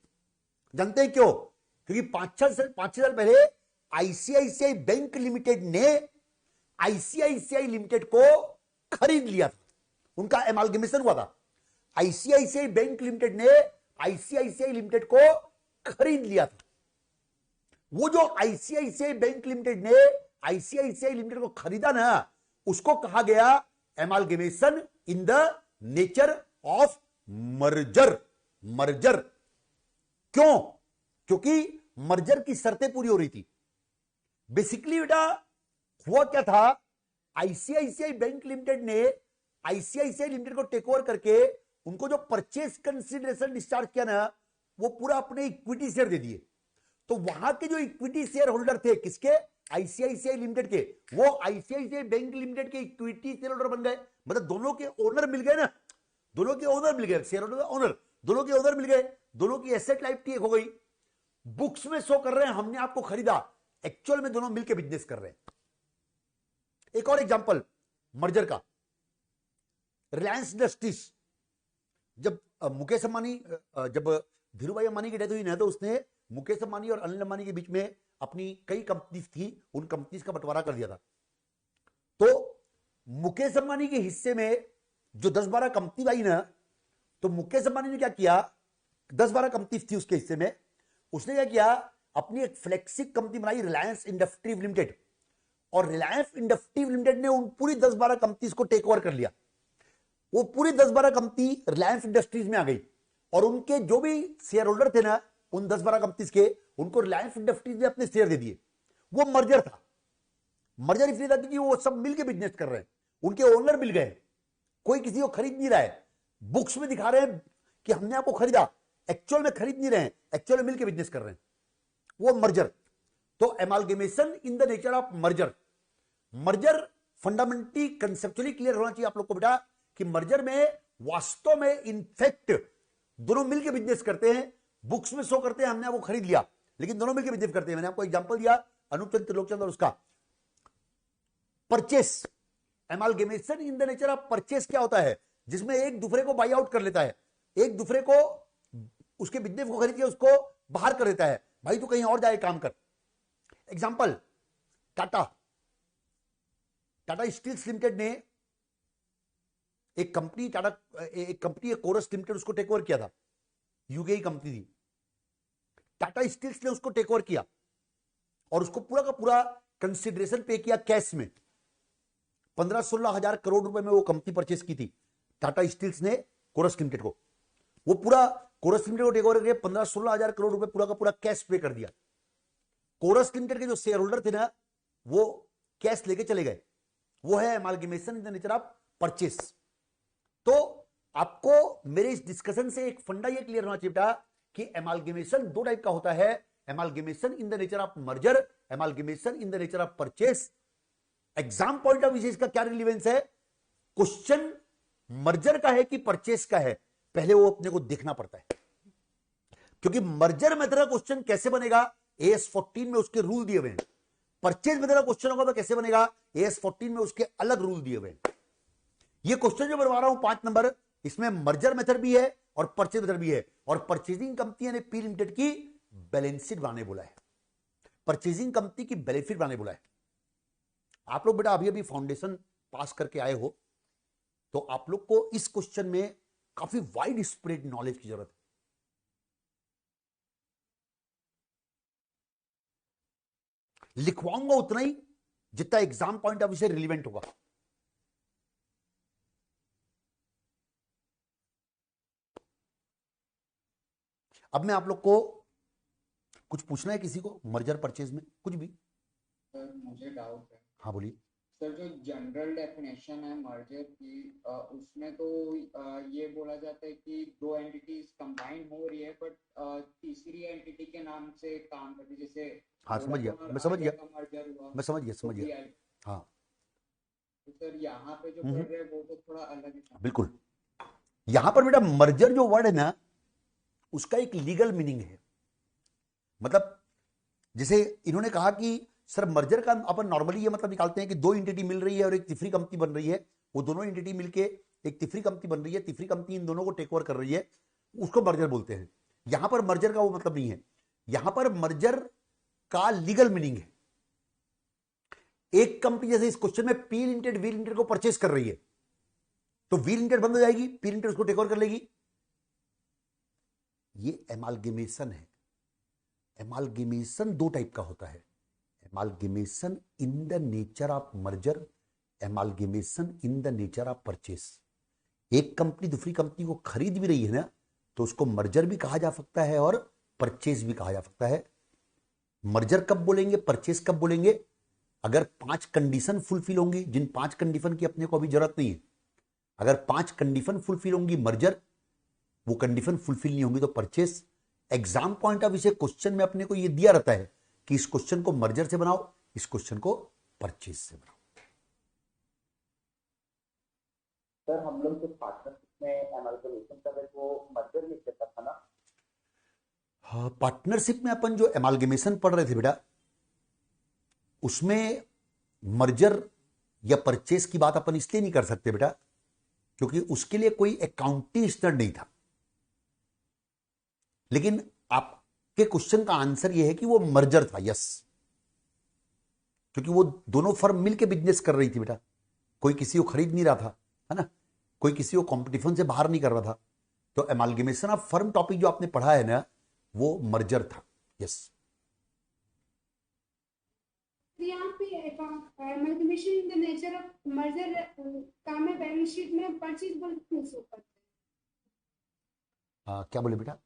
जानते हैं क्यों? क्योंकि 5-6 साल पहले आईसीआईसीआई बैंक लिमिटेड ने आईसीआईसीआई लिमिटेड को खरीद लिया था, उनका एमालगेमेशन हुआ था। आईसीआईसीआई बैंक लिमिटेड ने आईसीआईसीआई लिमिटेड को खरीद लिया था। वो जो आईसीआईसीआई बैंक लिमिटेड ने आईसीआईसीआई लिमिटेड को खरीदा ना, उसको कहा गया amalgamation in the nature of merger. Merger क्यों? क्योंकि मर्जर की शर्तें पूरी हो रही थी। बेसिकली बेटा हुआ क्या था, आईसीआईसीआई बैंक लिमिटेड ने आईसीआईसीआई लिमिटेड को टेक ओवर करके उनको जो परचेज कंसिडरेशन डिस्चार्ज किया ना, वो पूरा अपने इक्विटी शेयर दे दिए। तो वहां के जो इक्विटी शेयर होल्डर थे किसके, आईसीआईसीआई लिमिटेड के, वो आईसीआईसीआई बैंक लिमिटेड के इक्विटी शेयर होल्डर बन गए। मतलब दोनों के ओनर मिल गए ना, दोनों के ओनर मिल गए, शेयर होल्डर ओनर दोनों के ओनर मिल गए, दोनों की एसेट लाइबिलिटी एक हो गई। बुक्स में शो कर रहे हैं हमने आपको खरीदा, एक्चुअल में दोनों मिलकर बिजनेस कर रहे हैं। एक और एग्जांपल मर्जर का, रिलायंस इंडस्ट्रीज, जब मुकेश अंबानी, जब धीरूभाई अंबानी की डेथ हुई ना, तो उसने मुकेश अंबानी और अनिल अंबानी के बीच में अपनी कई कंपनीज थी, उन कंपनीज का बंटवारा कर दिया था। तो मुकेश अंबानी के हिस्से में जो 10-12 कंपनी आई ना, तो मुकेश अंबानी ने क्या किया, 10-12 कंपनी थी उसके हिस्से में, उसने क्या किया, अपनी एक फ्लैगशिप कंपनी बनाई रिलायंस इंडस्ट्रीज लिमिटेड, और रिलायंस इंडस्ट्रीज लिमिटेड ने उन पूरी 10-12 कंपनीज को टेक ओवर कर लिया। वो पूरी 10-12 कंपनी रिलायंस इंडस्ट्रीज में आ गई, और उनके जो भी शेयर होल्डर थे ना उन 10-12 कंपनीज के, उनको रिलायंस इंडस्ट्रीज ने अपने शेयर दे दिए। वो मर्जर था। मर्जर इसलिए था कि वो सब मिलकर बिजनेस कर रहे हैं, उनके ओनर मिल गए, कोई किसी को खरीद नहीं रहा है। बुक्स में दिखा रहे हैं कि हमने आपको खरीदा, एक्चुअल में खरीद नहीं रहे हैं, एक्चुअल में मिलकर बिजनेस कर रहे हैं, वो मर्जर। तो amalgamation in the nature of merger. Merger fundamentally conceptually clear होना चाहिए आप लोग को बेटा, कि मर्जर में वास्तव में इनफैक्ट दोनों मिलकर बिजनेस करते हैं। बुक्स में शो करते हैं हमने आपको खरीद लिया, लेकिन दोनों मिलकर बिजनेस करते हैं। मैंने आपको एग्जांपल दिया अनूप चंद्र त्रिलोकचंद और उसका। Purchase, amalgamation in the nature of purchase क्या होता है, जिसमें एक दूसरे को बाई आउट कर लेता है, एक दूसरे को उसके बिजनेस को खरीद के उसको बाहर कर देता है, भाई तू कहीं और जाए काम कर। एग्जांपल, टाटा स्टील्स लिमिटेड ने एक कंपनी कोरस लिमिटेड उसको टेक ओवर किया था, यूके की कंपनी थी। टाटा स्टील्स ने उसको टेक ओवर किया और उसको पूरा का पूरा कंसिडरेशन पे किया कैश में। 15-16 हजार करोड़ रुपए में वो कंपनी परचेस की थी टाटा स्टील्स ने कोरस लिमिटेड को। वो पूरा कोरस लिमिटेड को टेक ओवर करके 15-16 हजार करोड़ रुपए पूरा का पूरा कैश पे कर दिया। कोरस लिमिटेड के जो शेयर होल्डर थे ना, वो कैश लेके चले गए। वो है amalgamation in the nature of purchase. तो आपको मेरे इस डिस्कशन से एक फंडा ये क्लियर होना चाहिए बेटा कि एमालगेमेशन दो टाइप का होता है, amalgamation in the nature of merger, amalgamation in the nature of purchase. Exam point of view से इसका क्या रिलेवेंस है, क्वेश्चन मर्जर का है कि परचेस का है, पहले वो अपने को देखना पड़ता है। क्योंकि मर्जर में तेरा क्वेश्चन कैसे बनेगा, AS 14 में उसके रूल दिए हुए हैं। परचेज में तेरा क्वेश्चन होगा तो कैसे बनेगा, AS 14 में उसके अलग रूल दिए हुए हैं। ये क्वेश्चन जो बनवा रहा हूं 5 नंबर, इसमें मर्जर मेथड भी है और परचेज मेथड भी है। और परचेजिंग कंपनी ने पी लिमिटेड की बैलेंस शीट बनाने बोला है, परचेजिंग कंपनी की बैलेंस शीट बनाने बोला है। आप लोग बेटा अभी अभी फाउंडेशन पास करके आए हो, तो आप लोग को इस क्वेश्चन में काफी वाइड स्प्रेड नॉलेज की जरूरत है। लिखवाऊंगा उतना ही जितना एग्जाम पॉइंट ऑफ व्यू से रिलेवेंट होगा। अब मैं आप लोग को कुछ पूछना है, किसी को मर्जर परचेज में कुछ भी? सर मुझे डाउट है। हाँ बोलिए। सर जो जनरल डेफिनेशन है मर्जर की, उसमें तो ये बोला जाता है कि दो एंटिटीज कंबाइन हो रही है, बट तीसरी एंटिटी के नाम से काम करती है, जैसे हाँ समझ गया, मैं समझ गया, मर्जर हुआ, मैं समझ गया। हाँ तो सर यहाँ पे जो कर रहे हैं वो तो थोड़ा अलग है। बिल्कुल। यहां पर बेटा मर्जर जो वर्ड है ना, उसका एक लीगल मीनिंग है। मतलब जैसे इन्होंने कहा कि सर मर्जर का अपन नॉर्मली ये मतलब निकालते हैं कि दो एंटिटी मिल रही है और एक तीसरी कंपनी बन रही है, वो दोनों एंटिटी मिलके एक तीसरी कंपनी बन रही है, तीसरी कंपनी इन दोनों को टेक ओवर कर रही है, उसको मर्जर बोलते हैं। यहां पर मर्जर का वो मतलब नहीं है। यहां पर मर्जर का लीगल मीनिंग है, एक कंपनी जैसे इस क्वेश्चन में पी लिमिटेड वी लिमिटेड को परचेस कर रही है, तो वी लिमिटेड बंद हो जाएगी, पी लिमिटेड उसको टेक ओवर कर लेगी। ये एमालगेमेशन है। एमालगेमेशन दो टाइप का होता है, amalgamation in the nature of merger, amalgamation in the nature of purchase. एक कंपनी दूसरी कंपनी को खरीद भी रही है ना, तो उसको मर्जर भी कहा जा सकता है और परचेस भी कहा जा सकता है। मर्जर कब बोलेंगे, परचेस कब बोलेंगे, अगर 5 कंडीशन फुलफिल होंगी, जिन 5 कंडीशन की अपने को अभी जरूरत नहीं है। अगर 5 कंडीशन फुलफिल होंगी मर्जर, वो कंडीशन फुलफिल नहीं होंगी तो purchase. Exam point of view से क्वेश्चन में अपने को ये दिया रहता है कि इस क्वेश्चन को मर्जर से बनाओ, इस क्वेश्चन को परचेस से बनाओ। सर हम लोग जो पार्टनरशिप में एमालगमेशन कर रहे थे वो मर्जर में कहता था ना? हाँ, पार्टनरशिप में अपन जो एमालगमेशन पढ़ रहे थे बेटा, उसमें मर्जर या परचेस की बात अपन इसलिए नहीं कर सकते बेटा क्योंकि उसके लिए कोई अकाउंटिंग स्टैंडर्ड नहीं था। लेकिन आपके क्वेश्चन का आंसर यह है कि वो मर्जर था, यस, क्योंकि वो दोनों फर्म मिलके बिजनेस कर रही थी बेटा, कोई किसी को खरीद नहीं रहा था, है ना, कोई किसी को कंपटीशन से बाहर नहीं कर रहा था। तो एमालगमेशन ऑफ फर्म टॉपिक जो आपने पढ़ा है ना, वो मर्जर था, यस। यहाँ पे amalgamation in the nature of merger काम है, बैलेंस शीट में परचेज बोल क्यों शो करते हैं? क्या बोले बेटा?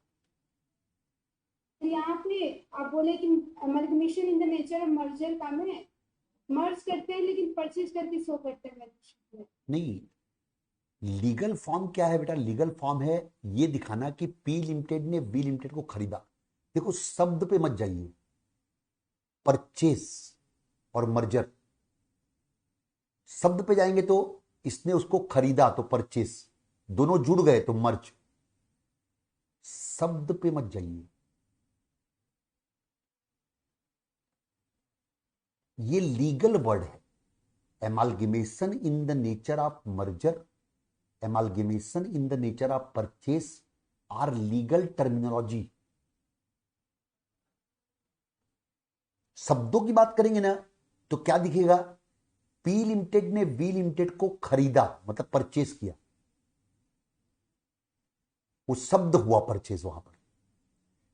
यहाँ पे आप बोले कि amalgamation in the nature of merger काम है, मर्ज करते हैं लेकिन परचेज करके शो करते हैं बैलेंस शीट में। नहीं, लीगल फॉर्म क्या है बेटा? लीगल फॉर्म है ये दिखाना कि पी लिमिटेड ने वी लिमिटेड को खरीदा। देखो शब्द पे मत जाइए, परचेस और मर्जर, शब्द पे जाएंगे तो इसने उसको खरीदा तो परचेस, दोनों जुड़ गए तो मर्ज। शब्द पे मत जाइए, ये लीगल वर्ड है। Amalgamation in the nature of merger, amalgamation in the nature of purchase are legal terminology. शब्दों की बात करेंगे ना तो क्या दिखेगा? पी लिमिटेड ने वी लिमिटेड को खरीदा, मतलब परचेस किया, वो शब्द हुआ परचेस वहां पर।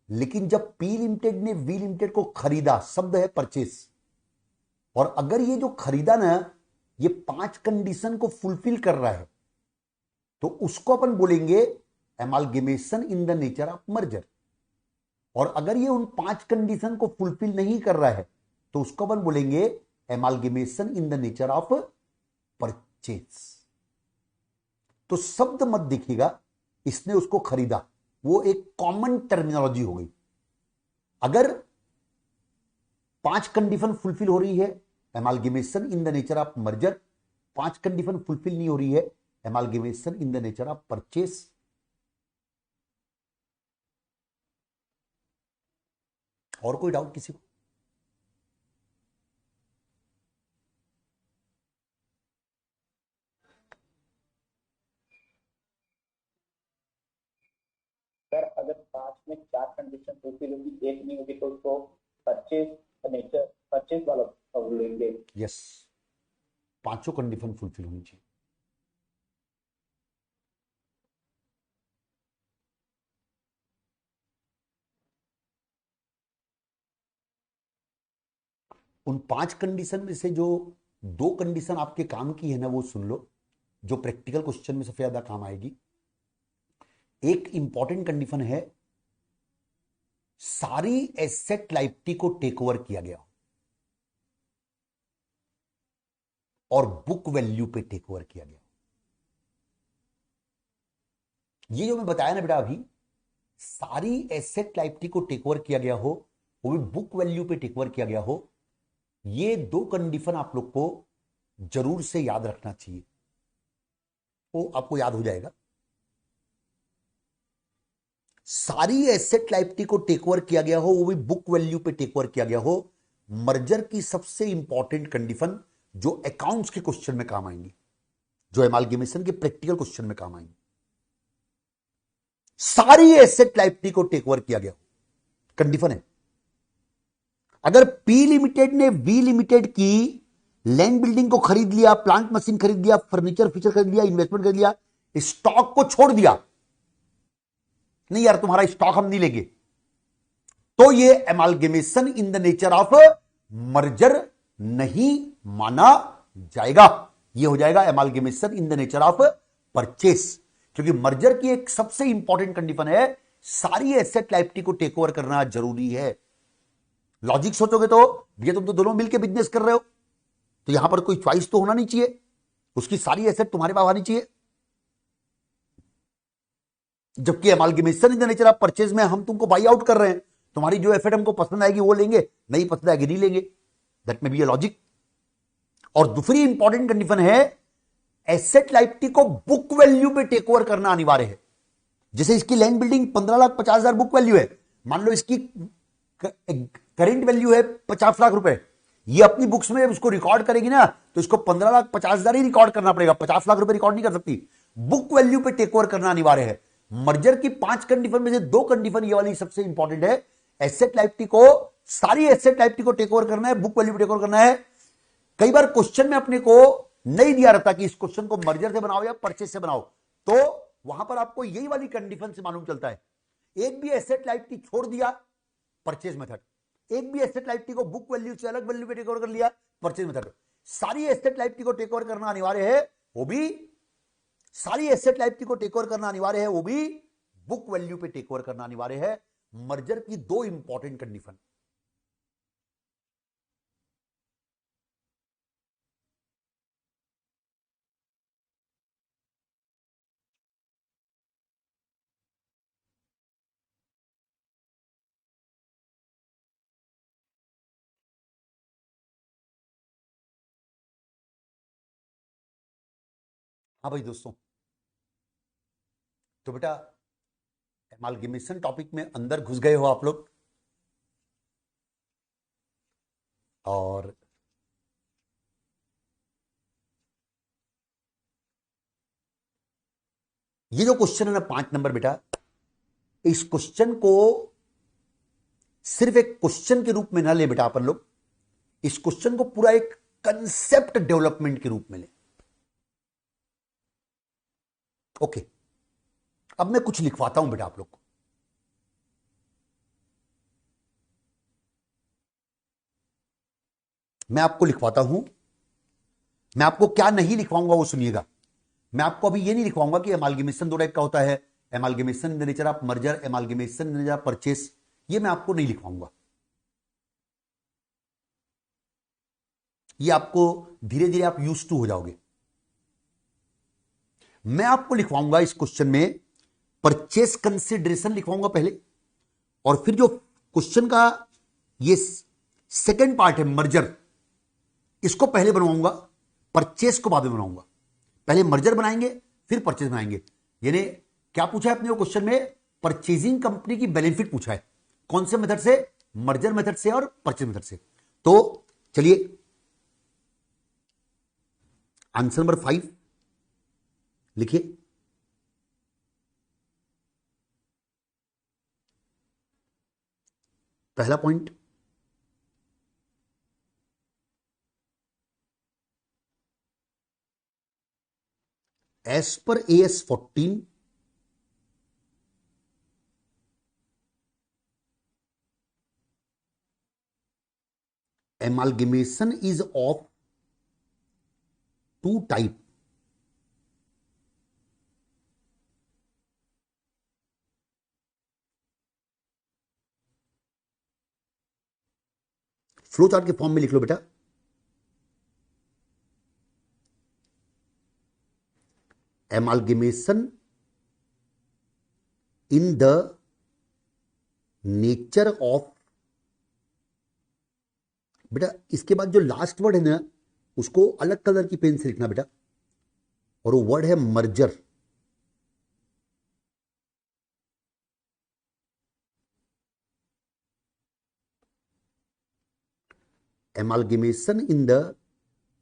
लेकिन जब पी लिमिटेड ने वी लिमिटेड को खरीदा, शब्द है परचेस। और अगर ये जो खरीदा ना, ये 5 कंडीशन को फुलफिल कर रहा है तो उसको अपन बोलेंगे amalgamation in the nature of merger. और अगर ये उन 5 कंडीशन को फुलफिल नहीं कर रहा है तो उसको अपन बोलेंगे amalgamation in the nature of purchase. तो शब्द मत देखिएगा, इसने उसको खरीदा, वो एक कॉमन टर्मिनोलॉजी हो गई। अगर 5 कंडीशन फुलफिल हो रही है, amalgamation in the nature of merger. 5 condition fulfil नहीं हो रही है, amalgamation in the nature of purchase. और कोई डाउट किसी को? सर अगर 5 में 4 कंडीशन फुलफिल होगी, एक नहीं होगी तो उसको परचेज नेचर, परचेज वाला बोलेंगे। यस, 5 कंडीशन फुलफिल होनी चाहिए। उन 5 कंडीशन में से जो 2 कंडीशन आपके काम की है ना, वो सुन लो, जो प्रैक्टिकल क्वेश्चन में सबसे ज्यादा काम आएगी। एक इंपॉर्टेंट कंडीशन है, सारी एसेट लायबिलिटी को टेक ओवर किया गया और बुक वैल्यू पे टेक ओवर किया गया। ये जो मैं बताया ना बेटा अभी, सारी एसेट लायबिलिटी को टेक ओवर किया गया हो, वो भी बुक वैल्यू पे टेक ओवर किया गया हो, ये 2 कंडीशन आप लोग को जरूर से याद रखना चाहिए, वो आपको याद हो जाएगा। सारी एसेट लायबिलिटी को टेक ओवर किया गया हो, वो भी बुक वैल्यू पे टेक ओवर किया गया हो। मर्जर की सबसे इंपॉर्टेंट कंडीशन जो अकाउंट्स के क्वेश्चन में काम आएंगी, जो एमालगमेशन के प्रैक्टिकल क्वेश्चन में काम आएंगी। सारी एसेट लायबिलिटी को टेक ओवर किया गया हो, कंडीशन है। अगर पी लिमिटेड ने वी लिमिटेड की लैंड बिल्डिंग को खरीद लिया, प्लांट मशीन खरीद लिया, फर्नीचर फीचर खरीद लिया, इन्वेस्टमेंट खरीद लिया, स्टॉक को छोड़ दिया, नहीं यार तुम्हारा स्टॉक हम नहीं लेंगे, तो ये amalgamation in the nature of merger नहीं माना जाएगा। ये हो जाएगा amalgamation in the nature of purchase, क्योंकि मर्जर की एक सबसे इंपॉर्टेंट कंडीशन है, सारी एसेट लायबिलिटी को टेक ओवर करना जरूरी है। लॉजिक सोचोगे तो ये तुम तो दोनों मिलकर बिजनेस कर रहे हो, तो यहां पर कोई चॉइस तो होना नहीं चाहिए, उसकी सारी एसेट तुम्हारे पास आनी चाहिए। जबकि amalgamation in the nature of purchase में हम तुमको बाई आउट कर रहे हैं, तुम्हारी जो एफर्ट हमको पसंद आएगी वो लेंगे, नहीं पसंद आएगी नहीं लेंगे। दैट में बी अ लॉजिक। और दूसरी इंपॉर्टेंट कंडीशन है, एसेट लाइबिलिटी को बुक वैल्यू पे टेक ओवर करना अनिवार्य है। जैसे इसकी लैंड बिल्डिंग 15,50,000 बुक वैल्यू है, मान लो इसकी करेंट वैल्यू है 50 लाख रुपए, ये अपनी बुक्स में जब इसको रिकॉर्ड करेगी ना तो इसको 15,50,000 ही रिकॉर्ड करना पड़ेगा, 50 लाख रुपए रिकॉर्ड नहीं कर सकती। बुक वैल्यू पे टेक ओवर करना अनिवार्य है। मर्जर की 5 कंडीशन में से 2 कंडीशन ये वाली सबसे इंपॉर्टेंट है। एसेट लाइबिलिटी को, सारी एसेट लाइबिलिटी को टेक ओवर करना है, बुक वैल्यू पे टेक ओवर करना है। कई बार क्वेश्चन में अपने को नहीं दिया रहता कि इस क्वेश्चन को मर्जर से बनाओ या परचेज से बनाओ, तो वहां पर आपको यही वाली कंडीशन से मालूम चलता है। एक भी एसेट लाइबिलिटी छोड़ दिया, परचेज मेथड। एक भी एसेट लाइबिलिटी को बुक वैल्यू से अलग वैल्यू पे टेक ओवर कर लिया, परचेज मेथड। सारी एसेट लाइबिलिटी को टेक ओवर करना अनिवार्य है, वो भी सारी एसेट लाइबिलिटी को टेक ओवर करना अनिवार्य है, वो भी बुक वैल्यू पे टेक ओवर करना अनिवार्य है। मर्जर की 2 इंपॉर्टेंट कंडीशन। हाँ भाई दोस्तों, तो बेटा एमालगेमेशन टॉपिक में अंदर घुस गए हो आप लोग, और ये जो क्वेश्चन है ना 5 नंबर, बेटा इस क्वेश्चन को सिर्फ एक क्वेश्चन के रूप में ना ले बेटा अपन लोग, इस क्वेश्चन को पूरा एक कंसेप्ट डेवलपमेंट के रूप में ले। ओके, अब मैं कुछ लिखवाता हूं बेटा आप लोग को। मैं आपको लिखवाता हूं। मैं आपको क्या नहीं लिखवाऊंगा वो सुनिएगा। मैं आपको अभी ये नहीं लिखवाऊंगा कि एमालगेमेशन 2 टाइप का होता है, amalgamation in the nature of merger, amalgamation in the nature of purchase, ये मैं आपको नहीं लिखवाऊंगा। ये आपको धीरे धीरे आप यूज टू हो जाओगे। मैं आपको लिखवाऊंगा इस क्वेश्चन में परचेस कंसिडरेशन लिखवाऊंगा पहले, और फिर जो क्वेश्चन का ये सेकंड पार्ट है मर्जर, इसको पहले बनवाऊंगा, परचेस को बाद में बनाऊंगा। पहले मर्जर बनाएंगे फिर परचेस बनाएंगे। यानी क्या पूछा है अपने क्वेश्चन में, परचेजिंग कंपनी की बेनिफिट पूछा है। कौन से मेथड से, मर्जर मेथड से और परचेज मेथड से। तो चलिए आंसर नंबर 5 लिखिए। पहला point, as per AS 14 amalgamation is of 2 type. Flow chart के फॉर्म में लिख लो बेटा। Amalgamation in the nature of, बेटा इसके बाद जो लास्ट वर्ड है ना उसको अलग कलर की पेन से लिखना बेटा, और वो वर्ड है merger. amalgamation in the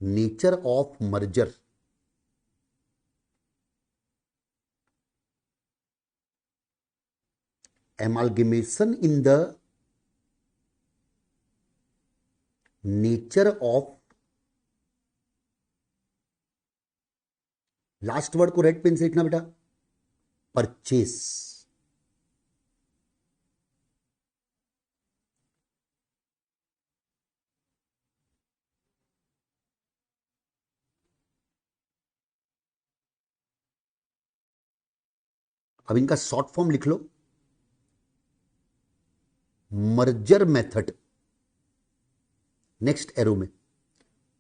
nature of merger, amalgamation in the nature of, last word को रेड पेन से लिखना बेटा, परचेस। अब इनका शॉर्ट फॉर्म लिख लो, मर्जर मेथड नेक्स्ट एरो में,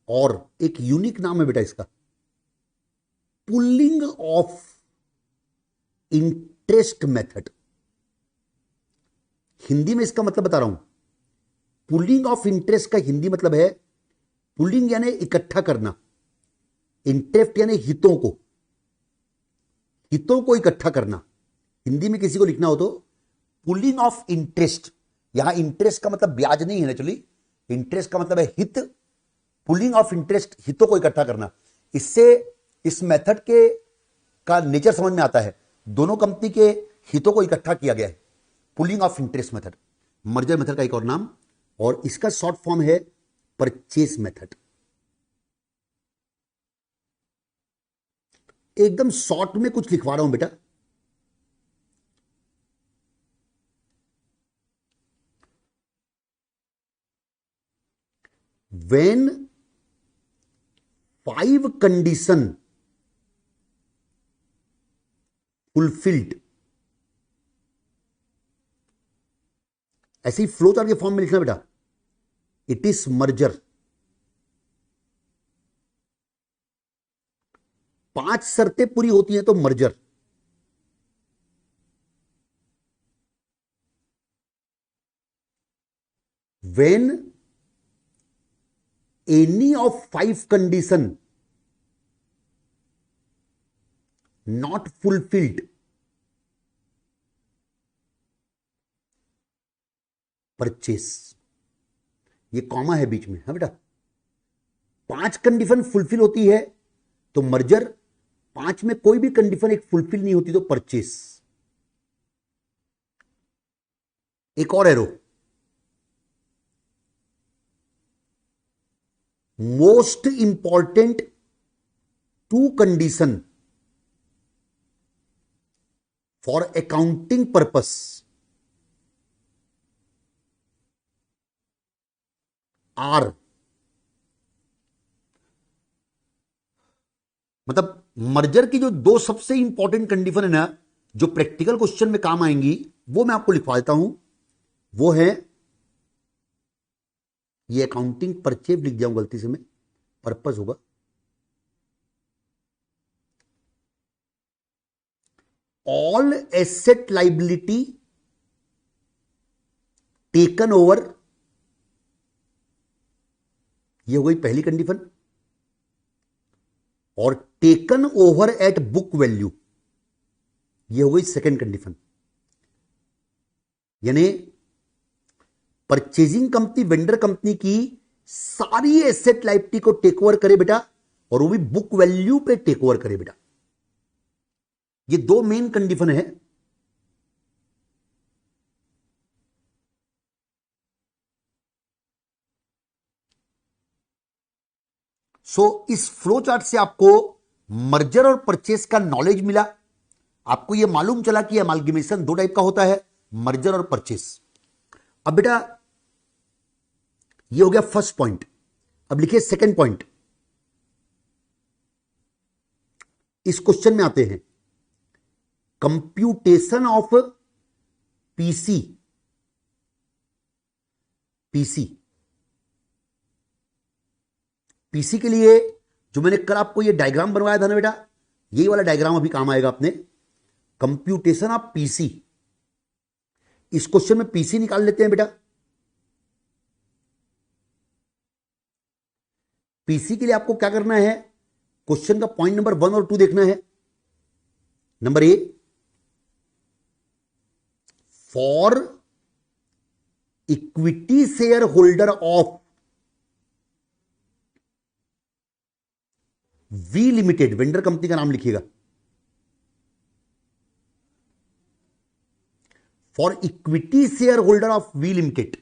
और एक यूनिक नाम है बेटा इसका, pulling of interest method. Hindi में इसका मतलब बता रहा हूं, पुलिंग ऑफ इंटरेस्ट का हिंदी मतलब है, पुलिंग यानी इकट्ठा करना, इंटरेस्ट यानी हितों को इकट्ठा करना। हिंदी में किसी को लिखना हो तो पुलिंग ऑफ इंटरेस्ट, यहां इंटरेस्ट का मतलब ब्याज नहीं है नेचुरली, इंटरेस्ट का मतलब है हित, पुलिंग ऑफ इंटरेस्ट हितों को इकट्ठा करना। इससे इस मेथड के का नेचर समझ में आता है, दोनों कंपनी के हितों को इकट्ठा किया गया है, pulling of interest method, merger method का एक और नाम, और इसका शॉर्ट फॉर्म है परचेस मेथड। एकदम शॉर्ट में कुछ लिखवा रहा हूं बेटा, when 5 condition fulfilled, ऐसे ही फ्लो चार्ट के फॉर्म में लिखना बेटा, इट इज मर्जर। 5 शर्तें पूरी होती हैं तो merger. when any of 5 condition not fulfilled, purchase. ये कॉमा है बीच में, है बेटा। 5 कंडीशन फुलफिल होती है तो मर्जर, 5 में कोई भी कंडीशन एक फुलफिल नहीं होती तो परचेस। एक और arrow, most important 2 condition for accounting purpose are, मतलब मर्जर की जो 2 सबसे इंपॉर्टेंट कंडीशन है ना, जो प्रैक्टिकल क्वेश्चन में काम आएंगी, वो मैं आपको लिखवा देता हूं। वो है, ये अकाउंटिंग परचेज लिख जाऊं गलती से मैं, पर्पस होगा, all asset liability taken over, ये हो गई पहली कंडीशन, और taken over at book value, ये हो गई सेकेंड कंडीशन। यानी परचेजिंग कंपनी वेंडर कंपनी की सारी एसेट लाइबिलिटी को टेक ओवर करे बेटा, और वो भी बुक वैल्यू पे टेक ओवर करे बेटा। ये 2 मेन कंडीशन है। इस फ्लो चार्ट से आपको मर्जर और परचेस का नॉलेज मिला। आपको यह मालूम चला कि अमालगमेशन 2 टाइप का होता है, मर्जर और परचेस। अब बेटा ये हो गया फर्स्ट पॉइंट। अब लिखिए सेकंड पॉइंट। इस क्वेश्चन में आते हैं, कंप्यूटेशन ऑफ पीसी। पीसी के लिए जो मैंने कल आपको ये डायग्राम बनवाया था ना बेटा, यही वाला डायग्राम अभी काम आएगा अपने। कंप्यूटेशन ऑफ पीसी, इस क्वेश्चन में पीसी निकाल लेते हैं बेटा। पीसी के लिए आपको क्या करना है, क्वेश्चन का पॉइंट नंबर 1 और 2 देखना है। Number A, for equity share holder of V limited, vendor company का नाम लिखिएगा। For equity share holder of V limited,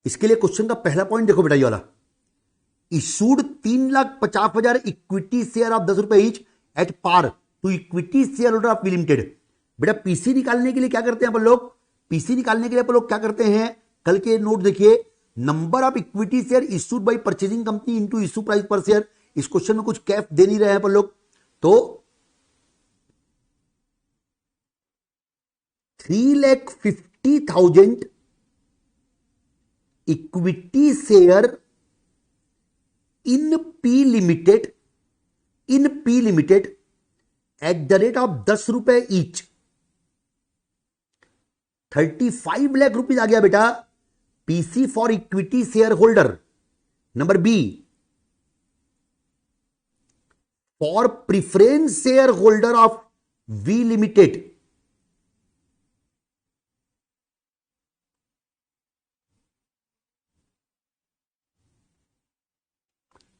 इसके लिए क्वेश्चन का पहला पॉइंट देखो बेटा, ये वाला, इशूड 3,50,000 इक्विटी शेयर ऑफ 10 रुपए each at par to equity share holder of V limited. बेटा पीसी निकालने के लिए क्या करते हैं अपन लोग, पीसी निकालने के लिए अपन लोग क्या करते हैं, कल के नोट देखिए, number of equity share issued by purchasing company into issue price पर शेयर। इस क्वेश्चन में कुछ कैफ दे नहीं रहे हैं अपन लोग, तो 3,50,000 equity share in P limited at the rate of 10 रुपए ईच, 35 लाख रुपीज आ गया बेटा PC for equity share holder. Number B, for preference share holder of V limited,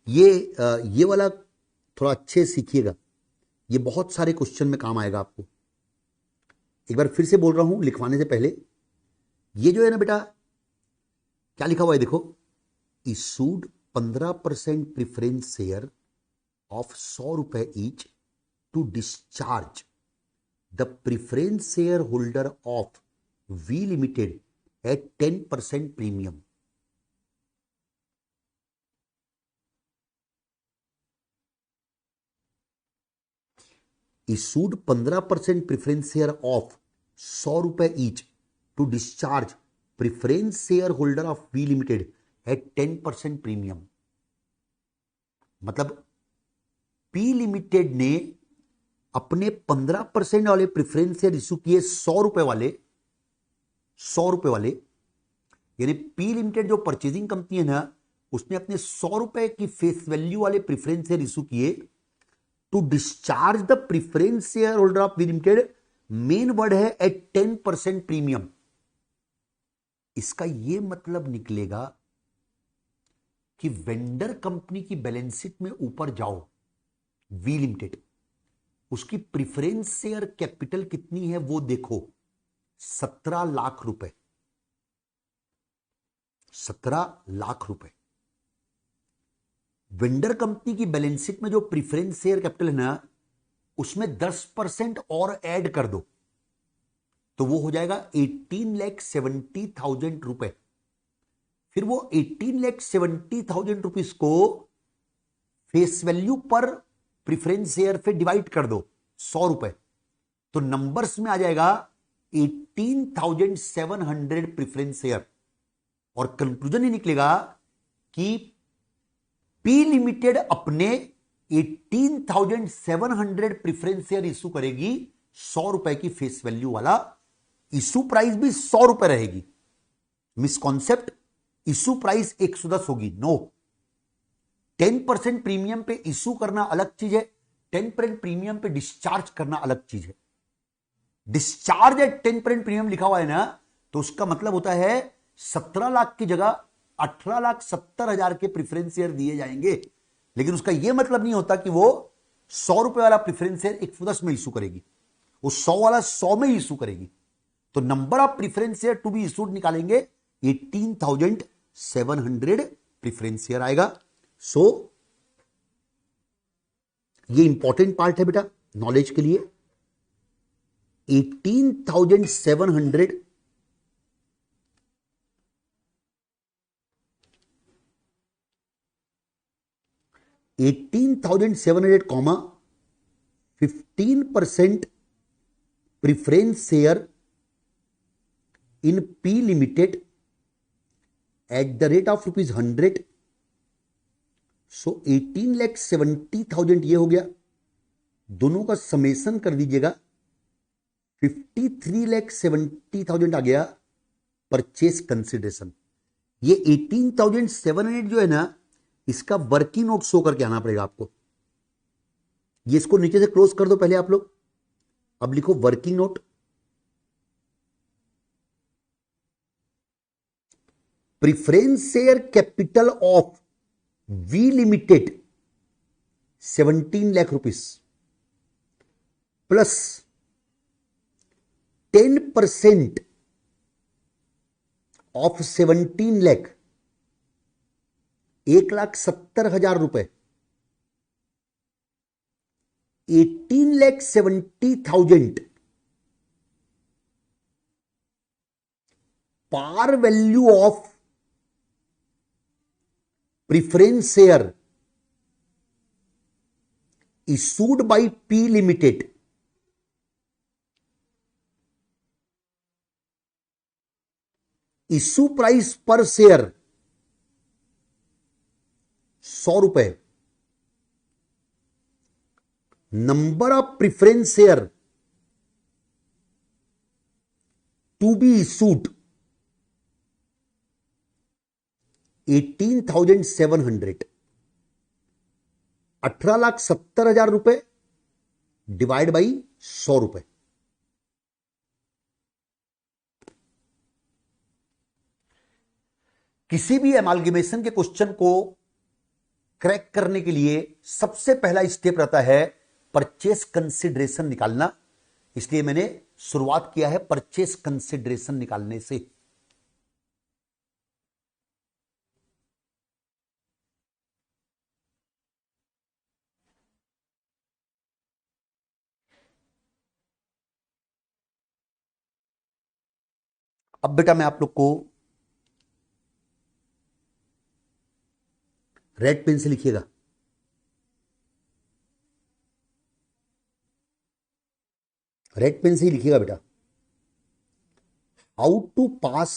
ये वाला थोड़ा अच्छे सीखिएगा, ये बहुत सारे क्वेश्चन में काम आएगा आपको। एक बार फिर से बोल रहा हूं लिखवाने से पहले, ये जो है ना बेटा, क्या लिखा हुआ है देखो, इशूड 15% प्रिफरेंस शेयर ऑफ 100 रुपए each to discharge the preference share holder of V limited at 10% premium. Issued 15% preference share of 100 रुपए each to discharge preference share holder of V limited at 10% premium. मतलब P limited ने अपने 15% वाले preference share issue किए 100 रुपए वाले, 100 रुपए वाले, यानी पी लिमिटेड जो परचेजिंग कंपनी है ना, उसने अपने 100 रुपए की फेस वैल्यू वाले प्रिफरेंस शेयर इशू किए to discharge the preference share holder of V limited. Main word है एट 10% प्रीमियम। इसका यह मतलब निकलेगा कि वेंडर कंपनी की बैलेंस शीट में ऊपर जाओ, वी लिमिटेड, उसकी प्रिफरेंस शेयर कैपिटल कितनी है वो देखो, 17 लाख रुपए, 17 लाख रुपए। वेंडर कंपनी की बैलेंस शीट में जो प्रिफरेंस शेयर कैपिटल है ना, उसमें 10% और ऐड कर दो तो वो हो जाएगा 18,70,000 रुपए। फिर वो 18,70,000 रुपीज को फेस वैल्यू पर प्रिफरेंस शेयर पे डिवाइड कर दो 100 रुपए, तो नंबर्स में आ जाएगा 18,700 प्रिफरेंस शेयर। और कंक्लूजन ये निकलेगा कि पी लिमिटेड अपने 18,700 प्रिफरेंस शेयर इशू करेगी 100 रुपए की फेस वैल्यू वाला। इशू प्राइस भी 100 रुपए रहेगी। मिसकॉन्सेप्ट, इशू प्राइस 110 होगी, नो। 10% प्रीमियम पे इशू करना अलग चीज है, 10% प्रीमियम पे डिस्चार्ज करना अलग चीज है। डिस्चार्ज एट 10% प्रीमियम लिखा हुआ है ना, तो उसका मतलब होता है 17 लाख की जगह 18,70,000 के प्रिफरेंस शेयर दिए जाएंगे। लेकिन उसका यह मतलब नहीं होता कि वो 100 रुपए वाला प्रिफरेंस शेयर 110 में इशू करेगी, वो 100 वाला 100 में इशू करेगी। तो number of preference share to be issued निकालेंगे, 18,700 प्रिफरेंस शेयर आएगा। सो ये इंपॉर्टेंट पार्ट है बेटा नॉलेज के लिए। 18,700 18,700 comma 15% preference share in P limited at the rate of ₹100। सो 18,70,000 ये हो गया, दोनों का समेसन कर दीजिएगा, 53,70,000 आ गया परचेस कंसिडरेशन। ये 18,700 जो है ना, इसका वर्किंग नोट शो करके आना पड़ेगा आपको। ये इसको नीचे से क्लोज कर दो पहले आप लोग, अब लिखो working note. Preference share capital of V limited 17 lakh rupees plus 10% of 17 lakh, 1,70,000 रुपए, 18,70,000 par value of preference share issued by P Limited issue price per share 100 रुपए number of preference share to be issued 18,700, 18,70,000 रुपए divide by 100 रुपए। किसी भी एमालगेमेशन के question को crack करने के लिए सबसे पहला स्टेप रहता है परचेस कंसिडरेशन निकालना। इसलिए मैंने शुरुआत किया है परचेस कंसिडरेशन निकालने से। अब बेटा मैं आप लोग को रेड पेन से लिखिएगा। रेड पेन से ही लिखिएगा बेटा। How to pass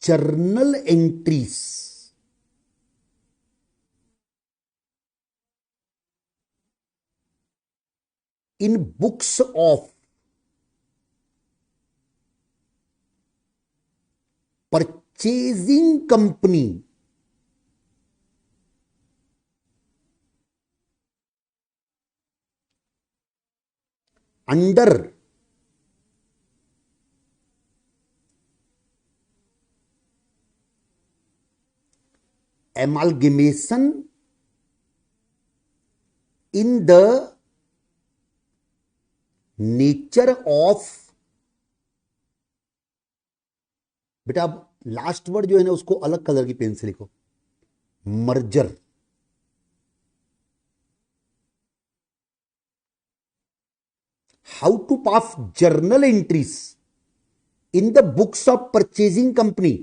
journal entries in books of purchasing company under amalgamation in the nature of, बेटा अब लास्ट वर्ड जो है ना उसको अलग कलर की पेन से लिखो, merger. How to pass journal entries in the books of purchasing company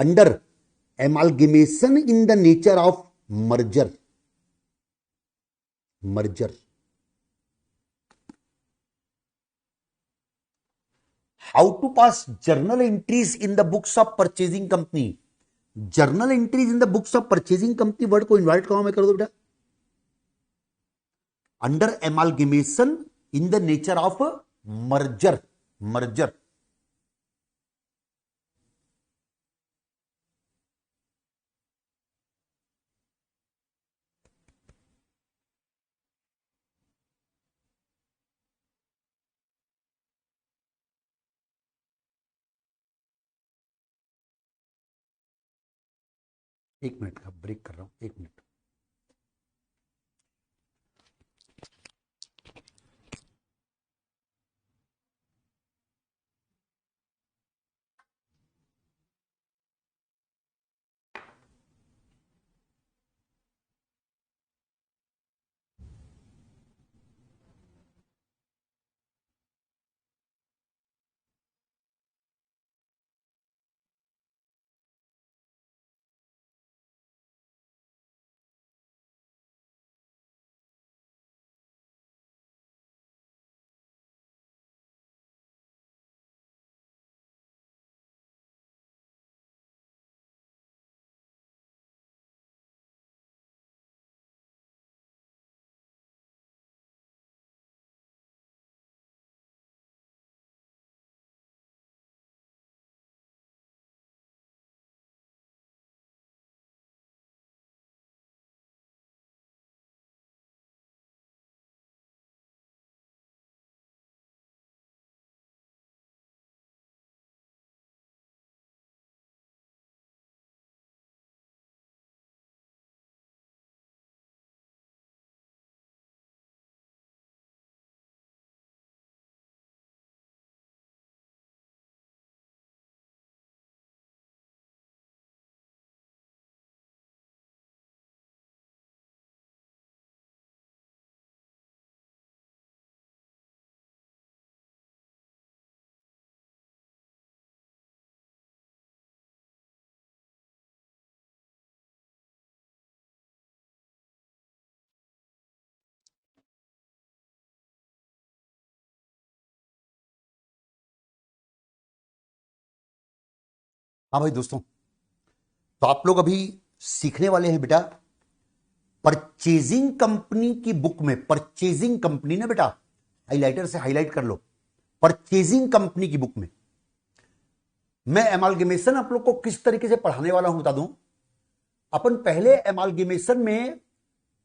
under amalgamation in the nature of merger. Merger. How to pass journal entries in the books of purchasing company. Journal entries in the books of purchasing company word को invert करो, मैं कर दो बेटा, under amalgamation in the nature of merger. Merger. एक minute का break कर रहा हूं, एक मिनट। हाँ भाई दोस्तों, तो आप लोग अभी सीखने वाले हैं बेटा परचेजिंग कंपनी की बुक में, परचेजिंग कंपनी ना बेटा, हाइलाइटर से हाईलाइट कर लो, परचेजिंग कंपनी की बुक में मैं एमालगेमेशन आप लोग को किस तरीके से पढ़ाने वाला हूं बता दूं। अपन पहले एमालगेमेशन में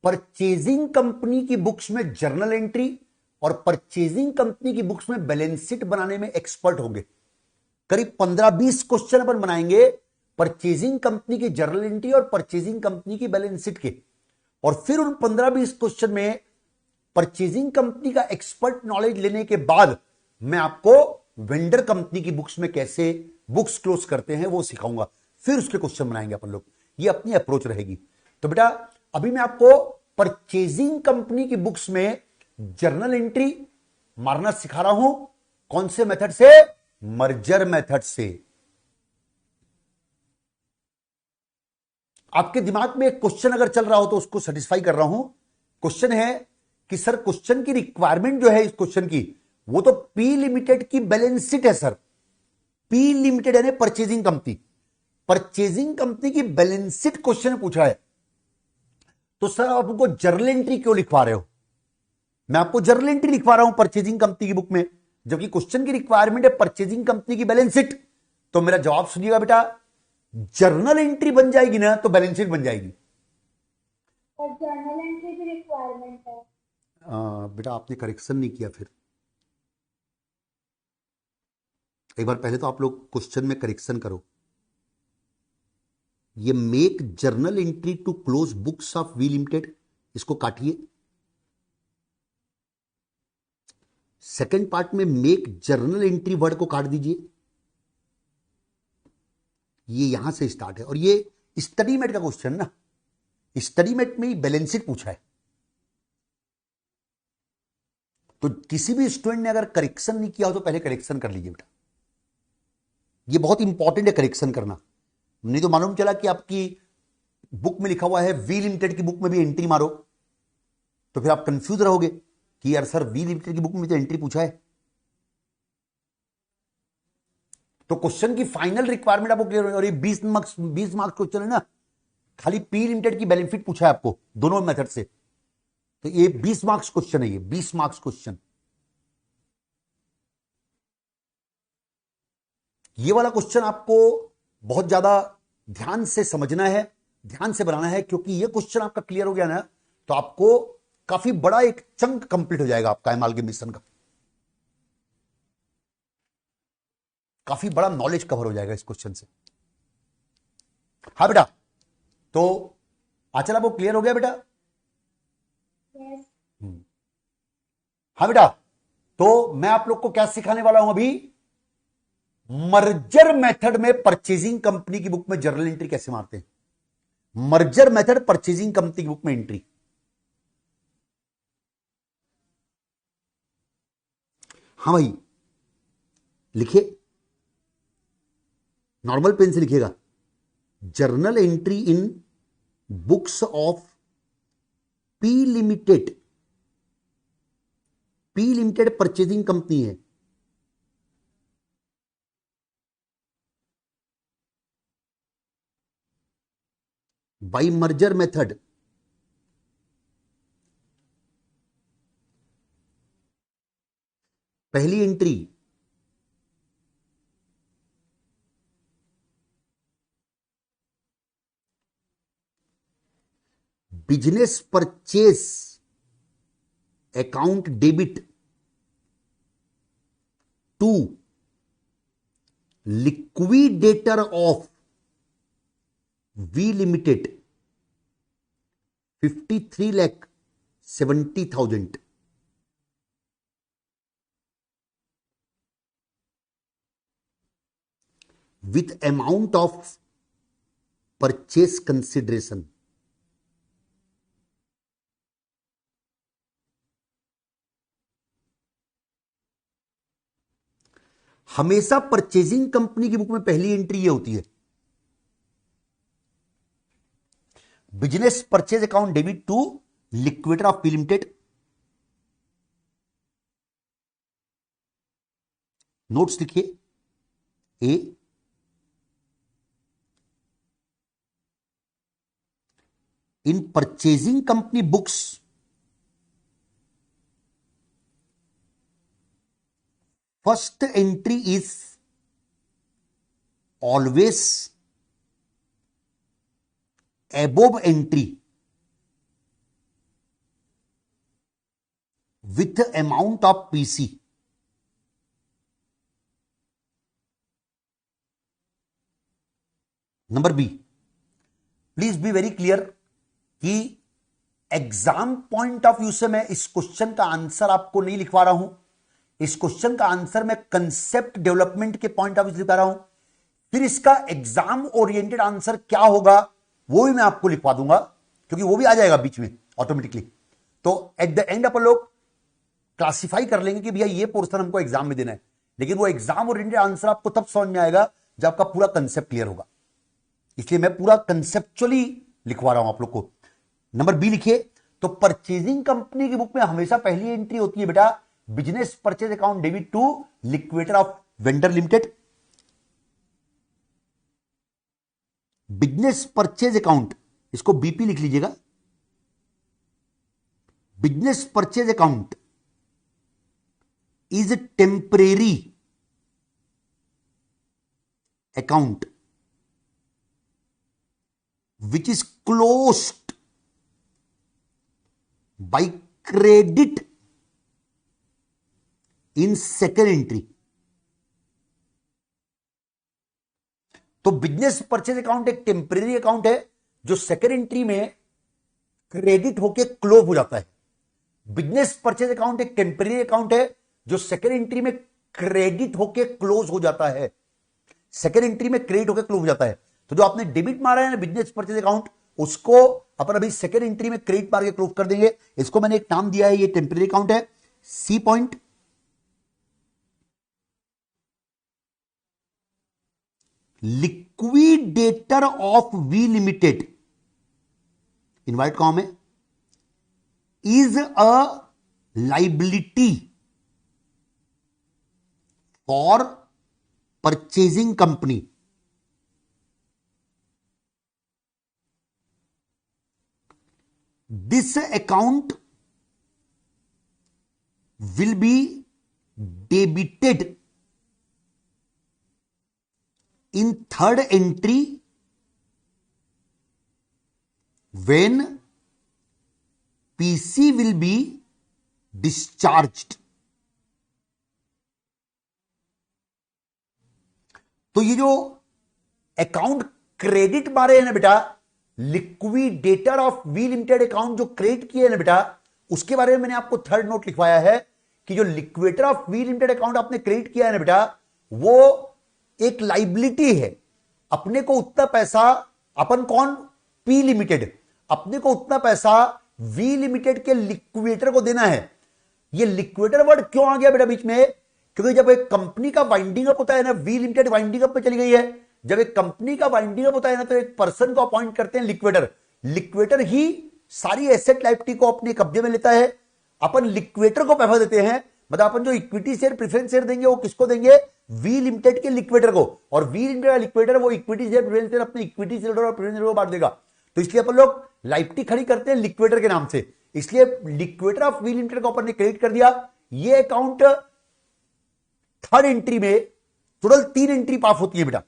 परचेजिंग कंपनी की बुक्स में जर्नल एंट्री और परचेजिंग कंपनी की बुक्स में बैलेंस शीट बनाने में एक्सपर्ट होंगे। करीब 15-20 क्वेश्चन अपन बनाएंगे परचेजिंग कंपनी की जर्नल एंट्री और परचेजिंग कंपनी की बैलेंस शीट के, और फिर उन 15-20 क्वेश्चन में परचेजिंग कंपनी का एक्सपर्ट नॉलेज लेने के बाद मैं आपको वेंडर कंपनी की बुक्स में कैसे बुक्स क्लोज करते हैं वो सिखाऊंगा, फिर उसके क्वेश्चन बनाएंगे अपन लोग। ये अपनी अप्रोच रहेगी। तो बेटा अभी मैं आपको परचेजिंग कंपनी की बुक्स में जर्नल एंट्री मारना सिखा रहा हूं। कौन से मेथड से? मर्जर मेथड से। आपके दिमाग में एक क्वेश्चन अगर चल रहा हो तो उसको सेटिस्फाई कर रहा हूं। क्वेश्चन है कि सर क्वेश्चन की रिक्वायरमेंट जो है इस क्वेश्चन की वो तो पी लिमिटेड की बैलेंस शीट है सर। पी लिमिटेड यानी परचेजिंग कंपनी, परचेजिंग कंपनी की बैलेंस शीट क्वेश्चन पूछा है, तो सर आप उनको जर्नल एंट्री क्यों लिखवा रहे हो? मैं आपको जर्नल एंट्री लिखवा रहा हूं परचेजिंग कंपनी की बुक में, जबकि क्वेश्चन की रिक्वायरमेंट है परचेजिंग कंपनी की बैलेंस शीट। तो मेरा जवाब सुनिएगा बेटा, जर्नल एंट्री बन जाएगी ना तो बैलेंस शीट बन जाएगी। और जर्नल एंट्री की रिक्वायरमेंट है। बेटा आपने करेक्शन नहीं किया। फिर एक बार पहले तो आप लोग क्वेश्चन में करेक्शन करो। ये make journal entry to close books of V limited, इसको काटिए। सेकेंड पार्ट में मेक जर्नल एंट्री वर्ड को काट दीजिए। ये यहां से स्टार्ट है और ये स्टडी मेट का क्वेश्चन ना, स्टडी मेट में ही बैलेंस शीट पूछा है। तो किसी भी स्टूडेंट ने अगर करेक्शन नहीं किया हो तो पहले करेक्शन कर लीजिए बेटा, ये बहुत इंपॉर्टेंट है करेक्शन करना। नहीं तो मालूम चला कि आपकी बुक में लिखा हुआ है वी लिमिटेड की बुक में भी एंट्री मारो, तो फिर आप कंफ्यूज रहोगे कि यार सर वी लिमिटेड की बुक में तो एंट्री पूछा है। तो क्वेश्चन की फाइनल रिक्वायरमेंट आपको क्लियर हो, और ये 20 मार्क्स क्वेश्चन है ना, खाली पी लिमिटेड की बैलेंस शीट पूछा है आपको दोनों मेथड से, तो ये 20 मार्क्स क्वेश्चन है, ये 20 मार्क्स क्वेश्चन। ये वाला क्वेश्चन आपको बहुत ज्यादा ध्यान से समझना है, ध्यान से बनाना है, क्योंकि ये क्वेश्चन आपका क्लियर हो गया ना तो आपको काफी बड़ा एक चंक कंप्लीट हो जाएगा आपका एमालगेमेशन का, काफी बड़ा नॉलेज कवर हो जाएगा इस क्वेश्चन से। हाँ बेटा, तो आचल आपको क्लियर हो गया बेटा? यस। हाँ बेटा, तो मैं आप लोग को क्या सिखाने वाला हूं अभी, मर्जर मेथड में परचेजिंग कंपनी की बुक में जर्नल एंट्री कैसे मारते हैं। मर्जर मेथड परचेजिंग कंपनी की बुक में एंट्री। हाँ भाई लिखिए, नॉर्मल पेन से लिखिएगा, journal entry in books of P limited. P limited purchasing company है, बाय मर्जर मेथड। पहली entry business purchase account debit to liquidator of V limited 53,70,000 with amount of purchase consideration। हमेशा purchasing company की book में पहली entry ये होती है, business purchase account debit to liquidator of P limited. Notes लिखिए, A in purchasing company books, first entry is always above entry with amount of PC. Number B, please be very clear कि exam point of view से मैं इस question का answer आपको नहीं लिखवा रहा हूं। इस क्वेश्चन का आंसर मैं कंसेप्ट डेवलपमेंट के पॉइंट ऑफ व्यू से लिखवा रहा हूं। फिर इसका एग्जाम ओरिएंटेड आंसर क्या होगा वो भी मैं आपको लिखवा दूंगा, क्योंकि वो भी आ जाएगा बीच में ऑटोमेटिकली। तो एट द एंड अपन लोग क्लासिफाई कर लेंगे कि भैया ये पोर्शन हमको एग्जाम में देना है, लेकिन वो एग्जाम ओरिएंटेड आंसर आपको तब समझ में आएगा जब आपका पूरा कंसेप्ट क्लियर होगा। इसलिए मैं पूरा कंसेप्चुअली लिखवा रहा हूं आप लोग को। नंबर बी लिखिए। तो परचेजिंग कंपनी की बुक में हमेशा पहली एंट्री होती है बेटा business purchase account debit to liquidator of vendor limited. Business purchase account, इसको बीपी लिख लीजिएगा। Business purchase account is temporary account which is closed by credit in second entry। तो बिजनेस परचेज अकाउंट एक temporary account है जो second entry में credit होके close हो जाता है। बिजनेस परचेज अकाउंट एक टेम्परेरी अकाउंट है जो सेकेंड एंट्री में क्रेडिट होके क्लोज हो जाता है। सेकेंड एंट्री में क्रेडिट होके क्लोज हो जाता है। तो जो आपने डेबिट मारा है ना बिजनेस परचेज अकाउंट, उसको अपन अभी सेकेंड एंट्री में क्रेडिट मार के क्लोज कर देंगे। इसको मैंने एक नाम दिया है, ये टेम्परेरी अकाउंट है। C point, liquidator of V limited इनवाइट कॉम है is a liability for purchasing company. This account will be debited in third entry when PC will be discharged। तो ये जो अकाउंट क्रेडिट मारे हैं ना बेटा, liquidator of V limited account जो क्रिएट किए ना बेटा, उसके बारे में मैंने आपको थर्ड नोट लिखवाया है कि जो liquidator of V limited account आपने क्रिएट किया है ना बेटा, वो एक लाइबिलिटी है। अपने को उतना पैसा, अपन कौन, पी लिमिटेड, अपने को उतना पैसा वी लिमिटेड के लिक्विडेटर को देना है। ये लिक्विडेटर वर्ड क्यों आ गया बेटा बीच में? क्योंकि जब एक कंपनी का वाइंडिंग अप होता है ना, वी लिमिटेड वाइंडिंग अप पे चली गई है। जब एक कंपनी का वाइंडिंग अप होता है ना, तो एक पर्सन को अपॉइंट करते हैं लिक्विडेटर। लिक्विडेटर ही सारी एसेट लायबिलिटी को अपने कब्जे में लेता है। अपन लिक्विडेटर को पैसा देते हैं, मतलब अपन जो इक्विटी शेयर प्रेफरेंस शेयर देंगे वो किसको देंगे? वी लिमिटेड के लिक्विडेटर को। और वी लिमिटेड का लिक्विडेटर वो इक्विटी शेयर प्रेफरेंस शेयर अपने इक्विटी शेयर और प्रेफरेंस शेयर को बांट देगा। तो इसलिए अपन लोग लायबिलिटी खड़ी करते हैं लिक्विडेटर के नाम से। इसलिए लिक्विडेटर ऑफ वी लिमिटेड को अपन ने क्रेडिट कर दिया। ये अकाउंट थर्ड एंट्री में टोटल 3 एंट्री पास होती है बेटा,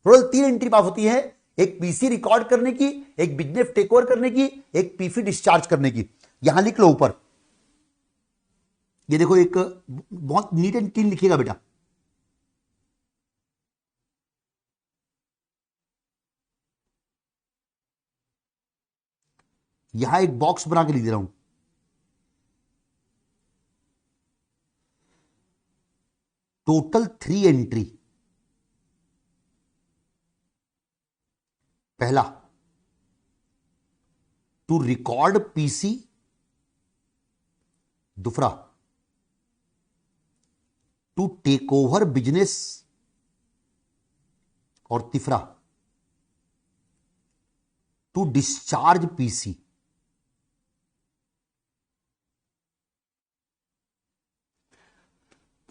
टोटल 3 एंट्री पास होती है। एक पीसी रिकॉर्ड करने की, एक बिजनेस टेक ओवर करने की, एक पीसी डिस्चार्ज करने की। यहां लिख लो ऊपर, ये देखो एक बहुत नीट एंड क्लीन लिखिएगा बेटा। यहां एक बॉक्स बना के लिख दे रहा हूं, टोटल 3 एंट्री। पहला, टू रिकॉर्ड पीसी। दूसरा, टू टेक ओवर बिजनेस। और तीसरा, टू डिस्चार्ज पीसी।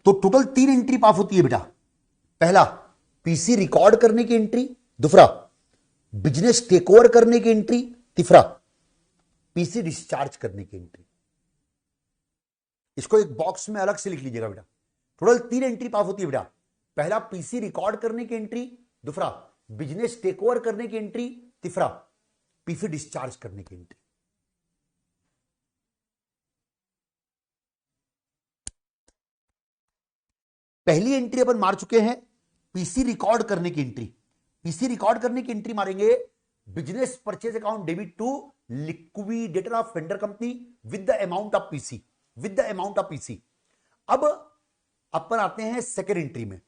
तो टोटल 3 एंट्री पास होती है बेटा। पहला, पीसी रिकॉर्ड करने की एंट्री। दूसरा, बिजनेस टेक ओवर करने की एंट्री। तीसरा, पीसी डिस्चार्ज करने की एंट्री। इसको एक बॉक्स में अलग से लिख लीजिएगा बेटा। टोटल 3 एंट्री पास होती है बेटा। पहला पीसी रिकॉर्ड करने की एंट्री, दूसरा बिजनेस टेक ओवर करने की एंट्री, तीसरा पीसी डिस्चार्ज करने की एंट्री। पहली एंट्री अपन मार चुके हैं, पीसी रिकॉर्ड करने की एंट्री। पीसी रिकॉर्ड करने की एंट्री मारेंगे, business purchase account debit to liquidator of vendor company with the amount of PC, with the amount of PC. अब अपन आते हैं सेकेंड एंट्री में।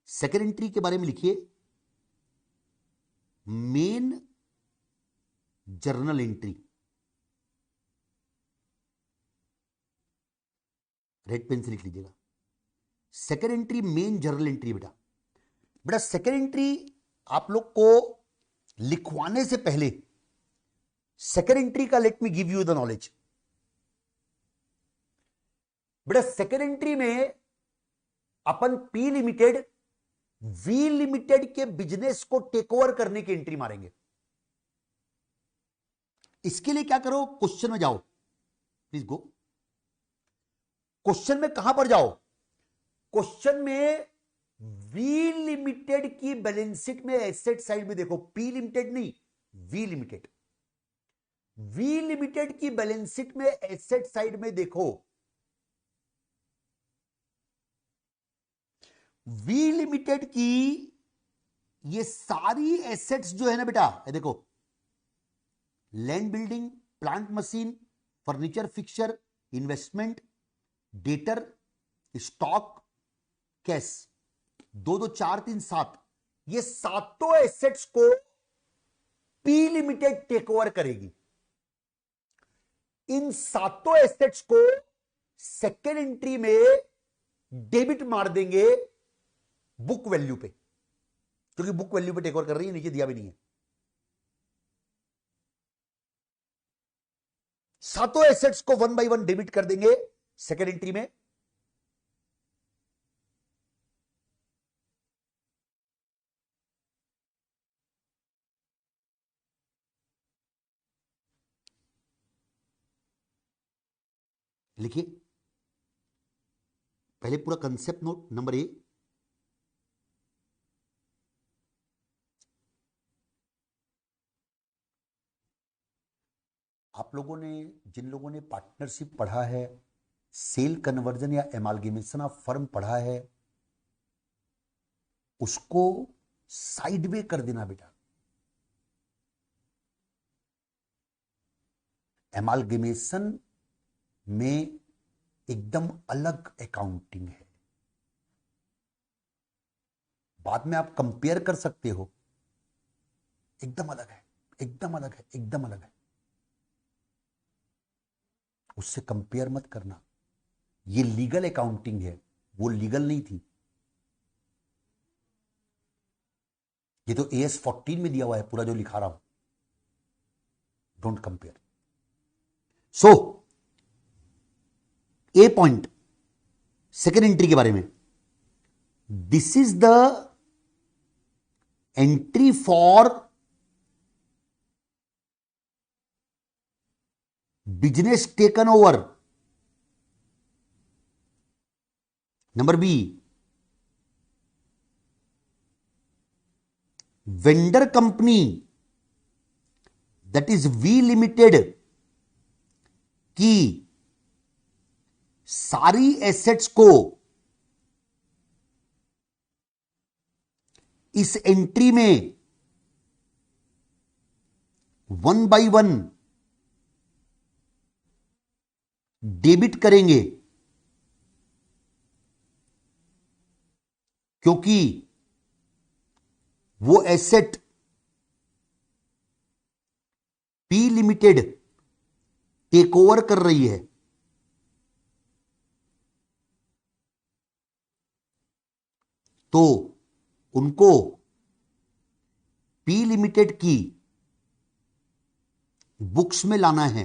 सेकेंड एंट्री के बारे में लिखिए, main journal entry. Red pen से लिख लीजिएगा, second entry main journal entry. बेटा बेटा सेकेंड एंट्री आप लोग को लिखवाने से पहले सेकेंड एंट्री का let me give you the knowledge. बेटा सेकेंड एंट्री में अपन पी लिमिटेड वी लिमिटेड के बिजनेस को टेक ओवर करने की एंट्री मारेंगे। इसके लिए क्या करो, क्वेश्चन में जाओ, प्लीज गो। क्वेश्चन में कहां पर जाओ, क्वेश्चन में वी लिमिटेड की बैलेंस शीट में एसेट साइड में देखो, पी लिमिटेड नहीं, वी लिमिटेड। वी लिमिटेड की बैलेंस शीट में एसेट साइड में देखो, वी लिमिटेड की ये सारी एसेट्स जो है ना बेटा, देखो, land building, plant machine, furniture fixture, investment, debtor, stock, cash, 2 2 4 3 7, ये सातों एसेट्स को पी लिमिटेड टेक ओवर करेगी। इन सातों एसेट्स को सेकेंड एंट्री में डेबिट मार देंगे बुक वैल्यू पे, क्योंकि बुक वैल्यू पे टेक ओवर कर रही है, नीचे दिया भी नहीं है। सातों एसेट्स को 1 बाय 1 डेबिट कर देंगे सेकेंड एंट्री में। लिखिए पहले पूरा कंसेप्ट नोट। नंबर ए, आप लोगों ने, जिन लोगों ने पार्टनरशिप पढ़ा है, सेल कन्वर्जन या एमालगेमेशन ऑफ फर्म पढ़ा है, उसको साइड वे कर देना बेटा। एमालगेमेशन में एकदम अलग अकाउंटिंग है, बाद में आप कंपेयर कर सकते हो, एकदम अलग है, एकदम अलग है, एकदम अलग है। उससे कंपेयर मत करना। ये लीगल अकाउंटिंग है, वो लीगल नहीं थी। ये तो AS 14 में दिया हुआ है पूरा जो लिखा रहा हूं। Don't compare. So A point second entry के बारे में, this is the entry for business taken over. Number B, vendor company that is V limited की सारी एसेट्स को इस एंट्री में 1 बाय 1 डेबिट करेंगे, क्योंकि वो asset P limited take over कर रही है। तो उनको पी लिमिटेड की बुक्स में लाना है।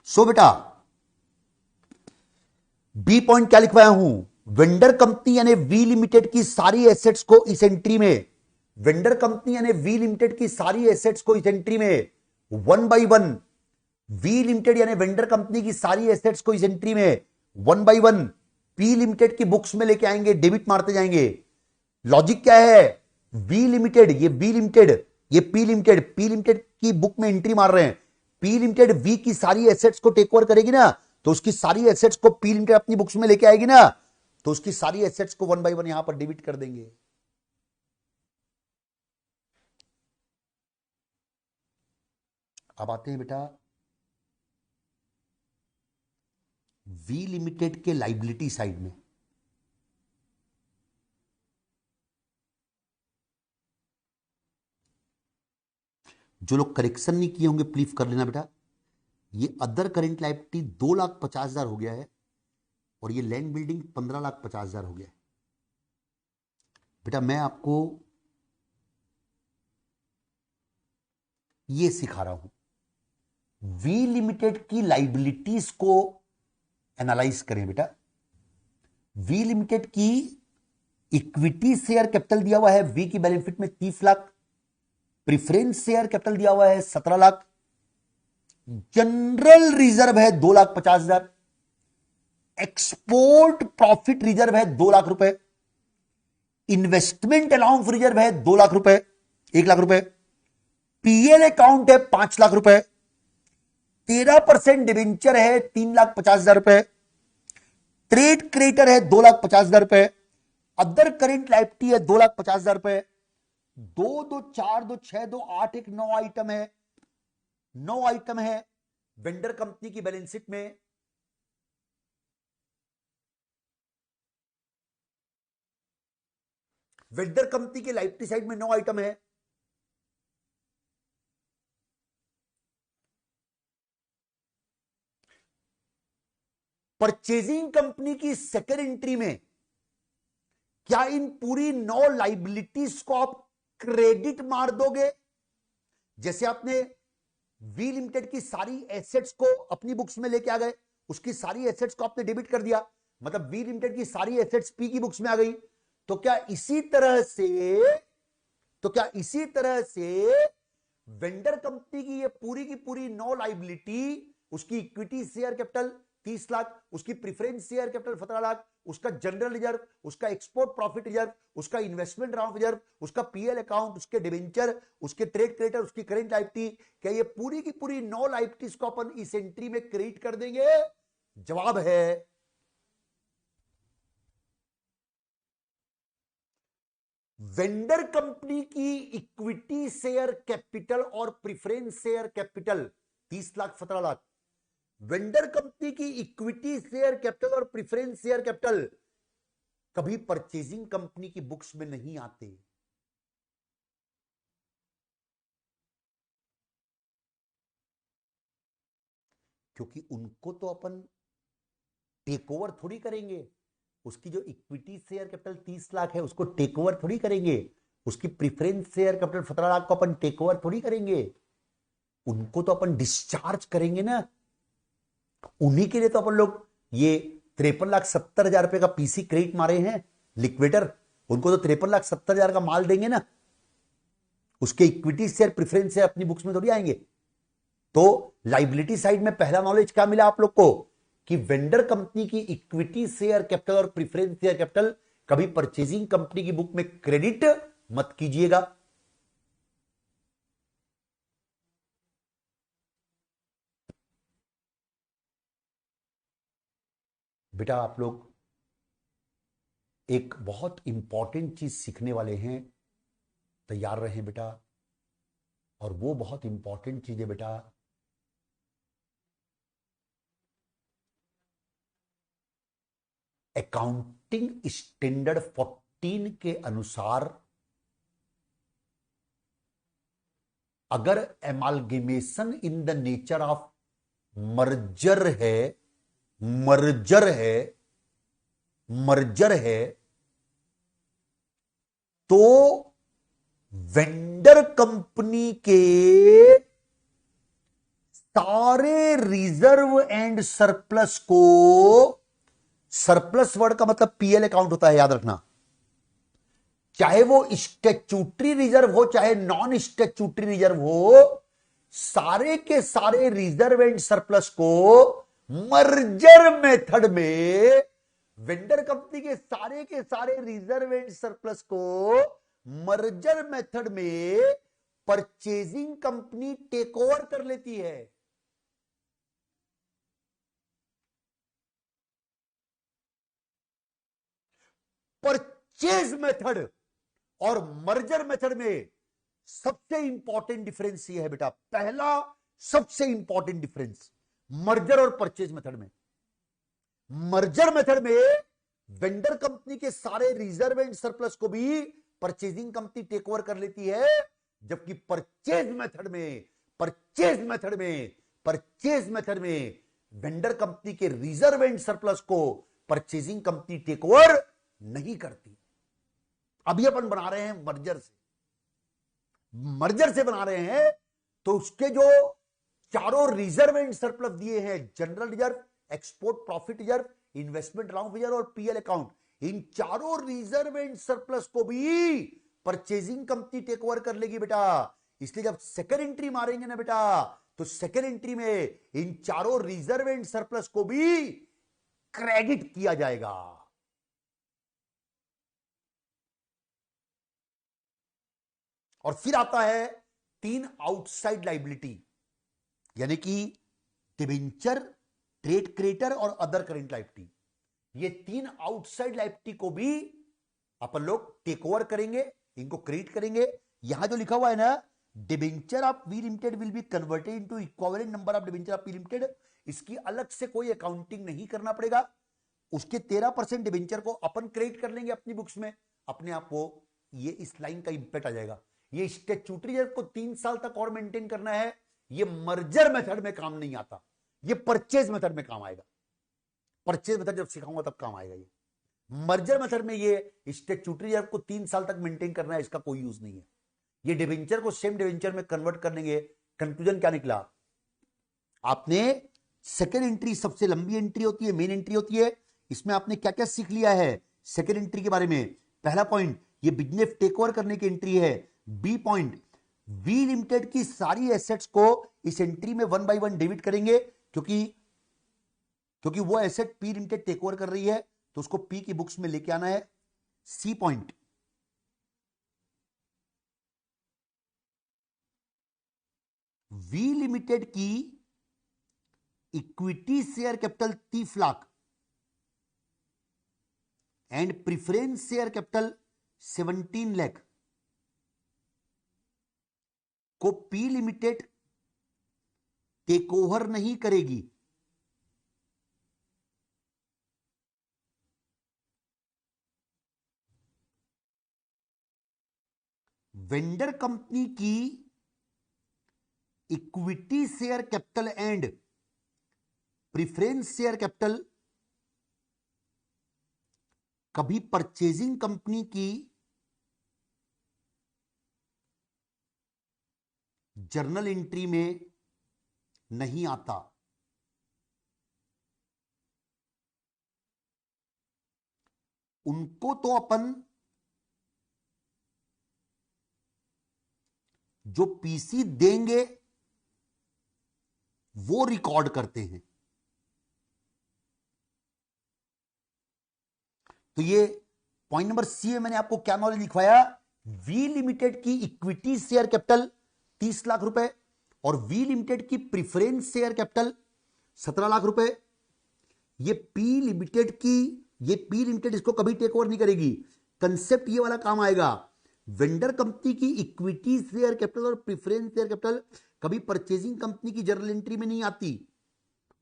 सो बेटा बी पॉइंट क्या लिखवाया हूं, वेंडर कंपनी यानी वी लिमिटेड की सारी एसेट्स को इस एंट्री में, वेंडर कंपनी यानी वी लिमिटेड की सारी एसेट्स को इस एंट्री में 1 बाई 1, वी लिमिटेड यानी वेंडर कंपनी की सारी एसेट्स को इस एंट्री में 1 बाई 1 पी लिमिटेड की बुक्स में लेके आएंगे, डेबिट मारते जाएंगे। लॉजिक क्या है, वी लिमिटेड, ये बी लिमिटेड, ये पी लिमिटेड, पी लिमिटेड की बुक में एंट्री मार रहे हैं। पी लिमिटेड वी की सारी एसेट्स को टेक ओवर करेगी ना, तो उसकी सारी एसेट्स को पी लिमिटेड अपनी बुक्स में लेके आएगी ना, तो उसकी सारी एसेट्स को 1 बाई 1 यहां पर डेबिट कर देंगे। अब आते हैं बेटा वी लिमिटेड के लाइबिलिटी साइड में। जो लोग करेक्शन नहीं किए होंगे प्लीज कर लेना बेटा। ये अदर करेंट लायबिलिटी 2,50,000 हो गया है और ये लैंड बिल्डिंग 15,50,000 हो गया है। बेटा मैं आपको ये सिखा रहा हूं, वी लिमिटेड की लाइबिलिटीज को एनालाइज करें बेटा। वी लिमिटेड की इक्विटी शेयर कैपिटल दिया हुआ है वी की बैलेंस शीट में 30 लाख, प्रिफरेंस शेयर कैपिटल दिया हुआ है 17 लाख, जनरल रिजर्व है 2,50,000, एक्सपोर्ट प्रॉफिट रिजर्व है 2 लाख रुपए, इन्वेस्टमेंट अलाउंस रिजर्व है 2 लाख रुपए, 1 लाख रुपए, पीएल अकाउंट है 5 लाख रुपए, 13% डिवेंचर है 3,50,000 रुपए, ट्रेड क्रेडिटर है 2,50,000 रुपए, अदर करेंट लायबिलिटी है 2,50,000 रुपए, 2 2 4 2 6 2 8 1 9 आइटम है, 9 आइटम है वेंडर कंपनी की बैलेंस शीट में। वेंडर कंपनी की लायबिलिटी साइड में 9 आइटम है। परचेजिंग कंपनी की सेकेंड एंट्री में क्या इन पूरी 9 लाइबिलिटीज को आप क्रेडिट मार दोगे? जैसे आपने वी लिमिटेड की सारी एसेट्स को अपनी बुक्स में लेके आ गए, उसकी सारी एसेट्स को आपने डेबिट कर दिया, मतलब वी लिमिटेड की सारी एसेट्स पी की बुक्स में आ गई। तो क्या इसी तरह से वेंडर कंपनी की ये पूरी की पूरी 9 लाइबिलिटी, उसकी इक्विटी शेयर कैपिटल 30 लाख, उसकी प्रेफरेंस शेयर कैपिटल 17 लाख, उसका जनरल रिजर्व, उसका एक्सपोर्ट प्रॉफिट रिजर्व, उसका इन्वेस्टमेंट राउंड रिजर्व, उसका पीएल अकाउंट, उसके डिवेंचर, उसके ट्रेड क्रेडिटर, उसकी करेंट लायबिलिटी, क्या ये पूरी की पूरी 9 लायबिलिटीज को अपन इस एंट्री में क्रेडिट कर देंगे? जवाब है वेंडर कंपनी की इक्विटी शेयर कैपिटल और preference share capital 30 lakh 17 lakh, vendor company की इक्विटी शेयर कैपिटल और प्रेफरेंस शेयर कैपिटल कभी परचेजिंग कंपनी की बुक्स में नहीं आते। क्योंकि उनको तो अपन टेक ओवर थोड़ी करेंगे, उसकी जो इक्विटी शेयर कैपिटल 30 लाख है उसको टेक ओवर थोड़ी करेंगे, उसकी प्रेफरेंस शेयर कैपिटल 17 लाख को अपन टेक ओवर थोड़ी करेंगे, उनको तो अपन डिस्चार्ज करेंगे ना। उन्हीं के लिए तो अपन लोग ये 53,70,000 रुपए का पीसी क्रेडिट मारे हैं लिक्विडेटर, उनको तो 53,70,000 का माल देंगे ना, उसके इक्विटी शेयर प्रेफरेंस शेयर अपनी बुक्स में थोड़ी आएंगे। तो लाइबिलिटी साइड में पहला नॉलेज क्या मिला आप लोग को कि वेंडर कंपनी की इक्विटी शेयर कैपिटल और प्रेफरेंस शेयर कैपिटल कभी परचेजिंग कंपनी की बुक में क्रेडिट मत कीजिएगा। बेटा आप लोग एक बहुत इंपॉर्टेंट चीज सीखने वाले हैं, तैयार रहें बेटा। और वो बहुत इंपॉर्टेंट चीज है बेटा, अकाउंटिंग स्टैंडर्ड 14 के अनुसार अगर amalgamation in the nature of merger है तो वेंडर कंपनी के सारे रिजर्व एंड सरप्लस को सरप्लस वर्ड का मतलब पीएल अकाउंट होता है, याद रखना। चाहे वो स्टैट्यूटरी रिजर्व हो चाहे नॉन स्टैट्यूटरी रिजर्व हो, सारे के सारे रिजर्व एंड सरप्लस को मर्जर मेथड में, वेंडर कंपनी के सारे रिजर्व एंड सरप्लस को मर्जर मेथड में परचेजिंग कंपनी टेक ओवर कर लेती है। परचेज मेथड और मर्जर मेथड में सबसे इंपॉर्टेंट डिफरेंस यह है बेटा, पहला सबसे इंपॉर्टेंट डिफरेंस मर्जर और परचेज मेथड में। मर्जर मेथड में वेंडर कंपनी के सारे रिजर्व एंड सरप्लस को भी परचेजिंग कंपनी टेक ओवर कर लेती है, जबकि परचेज मेथड में वेंडर कंपनी के रिजर्व एंड सरप्लस को परचेजिंग कंपनी टेक ओवर नहीं करती। अभी अपन बना रहे हैं मर्जर से बना रहे हैं, तो उसके जो चारों रिजर्व एंड सरप्लस दिए हैं, general reserve, export profit reserve, investment allowance reserve और पीएल अकाउंट, इन चारों रिजर्व एंड सरप्लस को भी परचेजिंग कंपनी टेक ओवर कर लेगी बेटा। इसलिए जब सेकंड एंट्री मारेंगे ना बेटा, तो सेकंड एंट्री में इन चारों रिजर्व एंड सरप्लस को भी क्रेडिट किया जाएगा। और फिर आता है 3 आउटसाइड लाइबिलिटी, यानी कि डिबेंचर, ट्रेड क्रेडिटर और अदर करेंट लाइबिलिटी। ये 3 आउटसाइड लाइबिलिटी को भी अपन लोग टेक ओवर करेंगे, इनको क्रेडिट करेंगे। यहां जो लिखा हुआ है ना, debenture of V limited will be converted into equivalent number of debenture of V limited, इसकी अलग से कोई अकाउंटिंग नहीं करना पड़ेगा। उसके 13% डिबेंचर को अपन क्रेडिट कर लेंगे अपनी बुक्स में, अपने आप को ये इस लाइन का इंपैक्ट आ जाएगा। ये स्टैट्यूटरी रिजर्व को 3 साल तक और मेंटेन करना है, ये मर्जर मेथड में काम नहीं आता, ये परचेज मेथड में काम आएगा। परचेज मेथड जब सिखाऊंगा तब काम आएगा। ये मर्जर मेथड में ये स्टैट्यूटरी रिजर्व को 3 साल तक मेंटेन करना है, इसका कोई यूज नहीं है। ये डिबेंचर को सेम डिबेंचर में कन्वर्ट कर लेंगे। कंक्लूजन क्या निकला? आपने सेकेंड एंट्री सबसे लंबी एंट्री होती है, मेन एंट्री होती है। इसमें आपने क्या क्या सीख लिया है सेकेंड एंट्री के बारे में? पहला पॉइंट, ये बिजनेस टेक ओवर करने की एंट्री है। बी पॉइंट, वी लिमिटेड की सारी एसेट्स को इस एंट्री में 1 बाय 1 डेबिट करेंगे, क्योंकि वो asset P limited take over कर रही है, तो उसको पी की बुक्स में लेके आना है। सी पॉइंट, वी लिमिटेड की equity share capital 30 lakh and preference share capital 17 lakh को पी लिमिटेड टेक ओवर नहीं करेगी। वेंडर कंपनी की equity share capital and preference share capital कभी परचेजिंग कंपनी की जर्नल एंट्री में नहीं आता। उनको तो अपन जो पीसी देंगे वो रिकॉर्ड करते हैं। तो ये पॉइंट नंबर सी में मैंने आपको क्या नॉलेज लिखवाया? वी लिमिटेड की इक्विटी शेयर कैपिटल 30 लाख रुपए और वी लिमिटेड की प्रिफरेंस शेयर कैपिटल 17 लाख रुपए। ये पी लिमिटेड इसको कभी टेक ओवर नहीं करेगी। कंसेप्ट ये वाला काम आएगा, वेंडर कंपनी की इक्विटी शेयर कैपिटल और प्रिफरेंस शेयर कैपिटल कभी परचेजिंग कंपनी की जर्नल एंट्री में नहीं आती।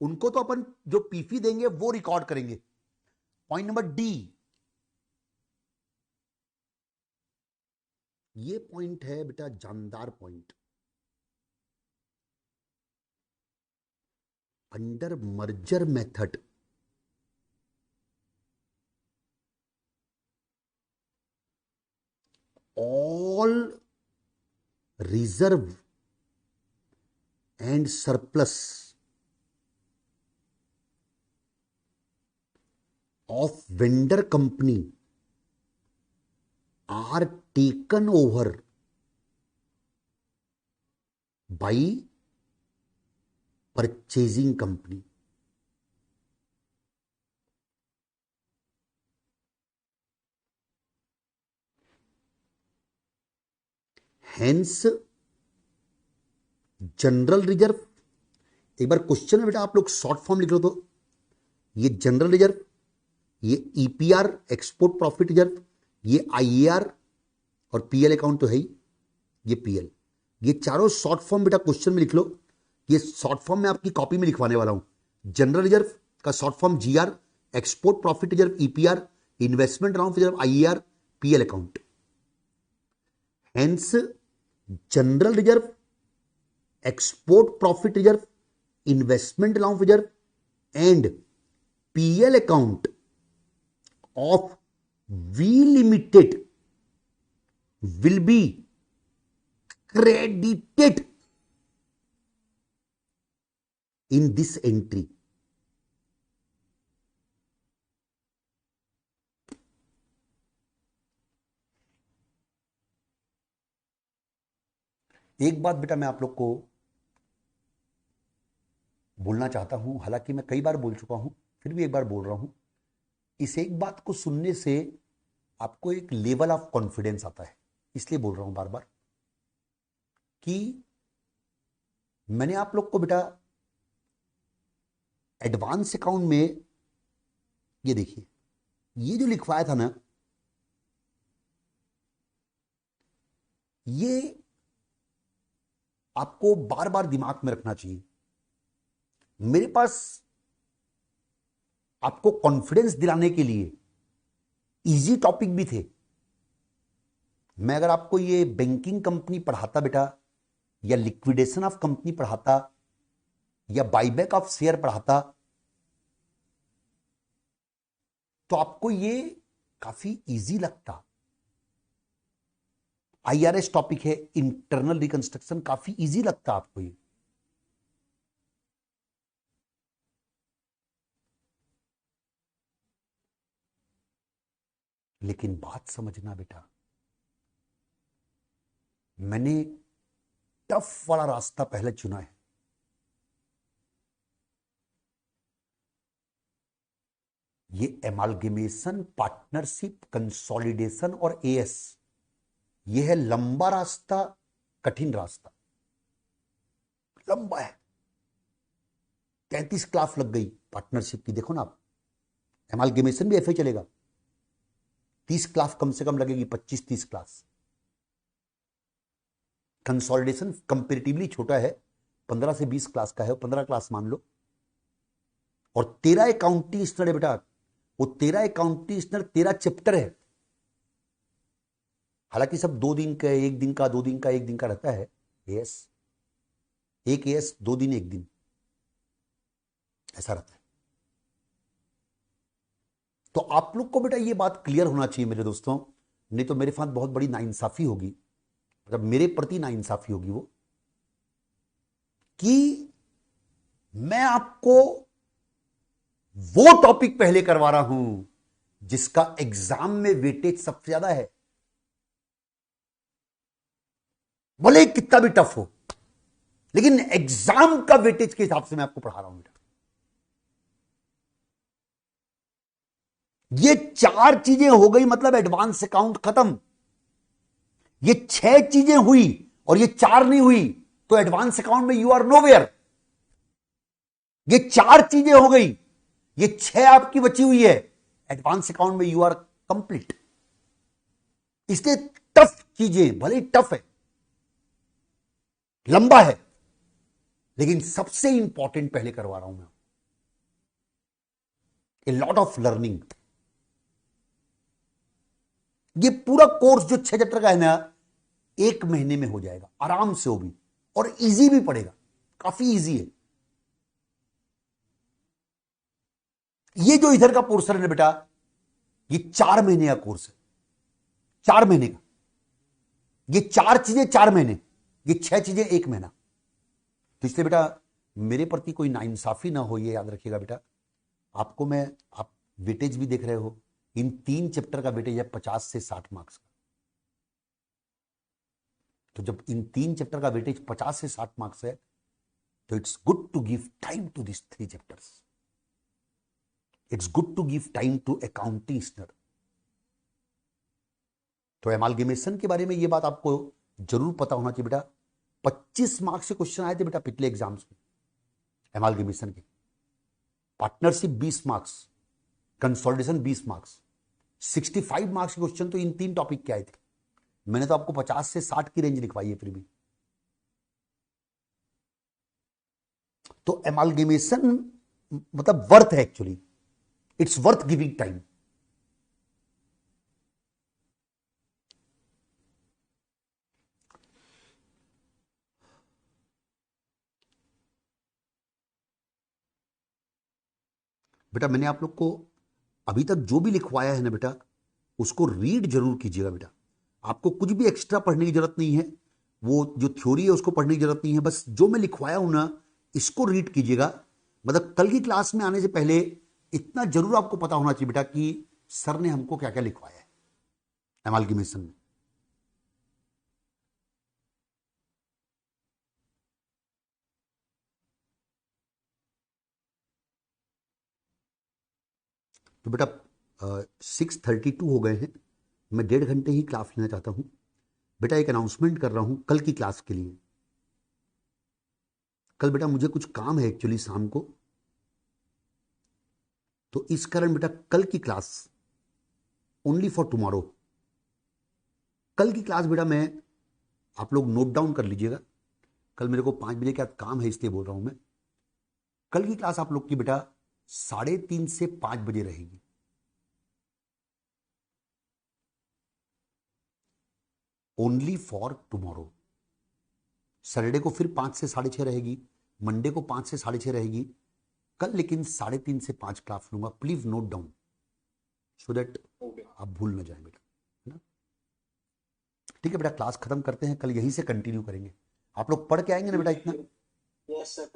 उनको तो अपन जो पीफी देंगे वो रिकॉर्ड करेंगे। पॉइंट नंबर डी, ये पॉइंट है बेटा जानदार point. Under merger method all reserve and surplus of vendor company are taken over by purchasing company. Hence general reserve, एक बार क्वेश्चन में बेटा आप लोग शॉर्ट फॉर्म लिख लो तो ये जनरल रिजर्व, ये ईपीआर एक्सपोर्ट प्रॉफिट रिजर्व, ये आईएआर और पीएल अकाउंट तो है ही, ये पीएल, ये चारों शॉर्ट फॉर्म बेटा क्वेश्चन में लिख लो। ये शॉर्ट फॉर्म में आपकी कॉपी में लिखवाने वाला हूं। जनरल रिजर्व का short form GR, export profit reserve EPR, investment allowance reserve IAR, PL account. Hence general reserve, export profit reserve, investment allowance reserve and PL account of V Limited will be credited in this entry. एक बात बेटा मैं आप लोग को बोलना चाहता हूं, हालांकि मैं कई बार बोल चुका हूं, फिर भी एक बार बोल रहा हूं। इस एक बात को सुनने से आपको एक लेवल ऑफ कॉन्फिडेंस आता है, इसलिए बोल रहा हूं बार बार कि मैंने आप लोग को बेटा एडवांस अकाउंट में ये देखिए, ये जो लिखवाया था ना, ये आपको बार बार दिमाग में रखना चाहिए। मेरे पास आपको कॉन्फिडेंस दिलाने के लिए इजी टॉपिक भी थे। मैं अगर आपको ये बैंकिंग कंपनी पढ़ाता बेटा, या लिक्विडेशन ऑफ कंपनी पढ़ाता, या बाईबैक ऑफ शेयर पढ़ाता, तो आपको ये काफी इजी लगता। आईआरएस टॉपिक है, इंटरनल रिकंस्ट्रक्शन, काफी इजी लगता आपको ये। लेकिन बात समझना बेटा, मैंने टफ वाला रास्ता पहले चुना है। ये एमालगेमेशन, पार्टनरशिप, कंसोलिडेशन और एएस, ये है लंबा रास्ता, कठिन रास्ता, लंबा है। 33 क्लास लग गई पार्टनरशिप की, देखो ना आप। एमालगेमेशन भी ऐसे चलेगा, 30 क्लास कम से कम लगेगी, 25-30 क्लास। कंसोलिडेशन कंपेरेटिवली छोटा है, 15 से 20 क्लास का है, 15 क्लास मान लो। और 13 अकाउंटिंग स्टैंडर्ड है बेटा, वो 13 अकाउंटिंग स्टैंडर्ड 13 चैप्टर है। हालांकि सब 2 दिन का, 1 दिन का, 2 दिन का, 1 दिन का रहता है एएस, एक एएस 2 दिन 1 दिन, ऐसा रहता है। तो आप लोग को बेटा ये बात क्लियर होना चाहिए मेरे दोस्तों, नहीं तो मेरे साथ बहुत बड़ी नाइंसाफी होगी, मतलब मेरे प्रति नाइंसाफी होगी वो, कि मैं आपको वो टॉपिक पहले करवा रहा हूं जिसका एग्जाम में वेटेज सबसे ज्यादा है, भले कितना भी टफ हो, लेकिन एग्जाम का वेटेज के हिसाब से मैं आपको पढ़ा रहा हूं बेटा। ये 4 चीजें हो गई, मतलब एडवांस अकाउंट खत्म। ये 6 चीजें हुई और ये 4 नहीं हुई, तो एडवांस अकाउंट में यू आर नोवेयर। ये 4 चीजें हो गई, ये 6 आपकी बची हुई है, एडवांस अकाउंट में यू आर कंप्लीट। इसलिए टफ चीजें, भले टफ है, लंबा है, लेकिन सबसे इंपॉर्टेंट पहले करवा रहा हूं मैं। A lot of learning. ये पूरा कोर्स जो 6 चैप्टर का है ना, 1 महीने में हो जाएगा आराम से, वो भी, और इजी भी पड़ेगा, काफी इजी है। ये जो इधर का पोर्शन है बेटा, ये 4 महीने का कोर्स है, 4 महीने का। ये 4 चीजें 4 महीने, ये 6 चीजें 1 महीना। तो इसलिए बेटा मेरे प्रति कोई नाइंसाफी ना हो, ये याद रखिएगा बेटा। आपको मैं वेटेज भी देख रहे हो, इन 3 चैप्टर का वेटेज है 50 से 60 मार्क्स का। तो जब इन 3 चैप्टर का वेटेज 50 से 60 मार्क्स है, तो it's good to give time to this 3 chapters. It's good to give time to accounting standard. तो एमालगेमेशन के बारे में ये बात आपको जरूर पता होना चाहिए बेटा। 25 मार्क्स से क्वेश्चन आए थे बेटा पिछले एग्जाम्स में एमालगेमेशन के। Partnership 20 marks, consolidation 20 marks, 65 marks के क्वेश्चन तो इन 3 टॉपिक के आए थे। मैंने तो आपको 50 से 60 की रेंज लिखवाई है फिर भी। तो एमालगेमेशन मतलब वर्थ है actually, it's worth giving time. बेटा मैंने आप लोग को अभी तक जो भी लिखवाया है ना बेटा, उसको रीड जरूर कीजिएगा बेटा। आपको कुछ भी एक्स्ट्रा पढ़ने की जरूरत नहीं है, वो जो थ्योरी है उसको पढ़ने की जरूरत नहीं है। बस जो मैं लिखवाया हूं ना, इसको रीड कीजिएगा। मतलब कल की क्लास में आने से पहले इतना जरूर आपको पता होना चाहिए बेटा कि सर ने हमको क्या क्या लिखवाया है एमालगेमेशन में। तो बेटा 6:32 हो गए हैं, मैं 1.5 घंटे ही क्लास लेना चाहता हूं बेटा। एक अनाउंसमेंट कर रहा हूं कल की क्लास के लिए। कल बेटा मुझे कुछ काम है एक्चुअली शाम को, तो इस कारण बेटा कल की क्लास ओनली फॉर टुमारो। कल की क्लास बेटा मैं, आप लोग नोट डाउन कर लीजिएगा। कल मेरे को 5 बजे का काम है, इसलिए बोल रहा हूं मैं। कल की क्लास आप लोग की बेटा 3:30 से 5 बजे रहेगी। Only for tomorrow. सैटरडे को फिर 5 से 6:30 रहेगी, मंडे को 5 से 6:30 रहेगी। कल लेकिन 3:30 से 5 क्लास लूंगा। Please note down so that आप भूल ना जाए बेटा, है ना। ठीक है बेटा, क्लास खत्म करते हैं, कल यहीं से कंटिन्यू करेंगे। आप लोग पढ़ के आएंगे ना बेटा इतना? Yes, sir.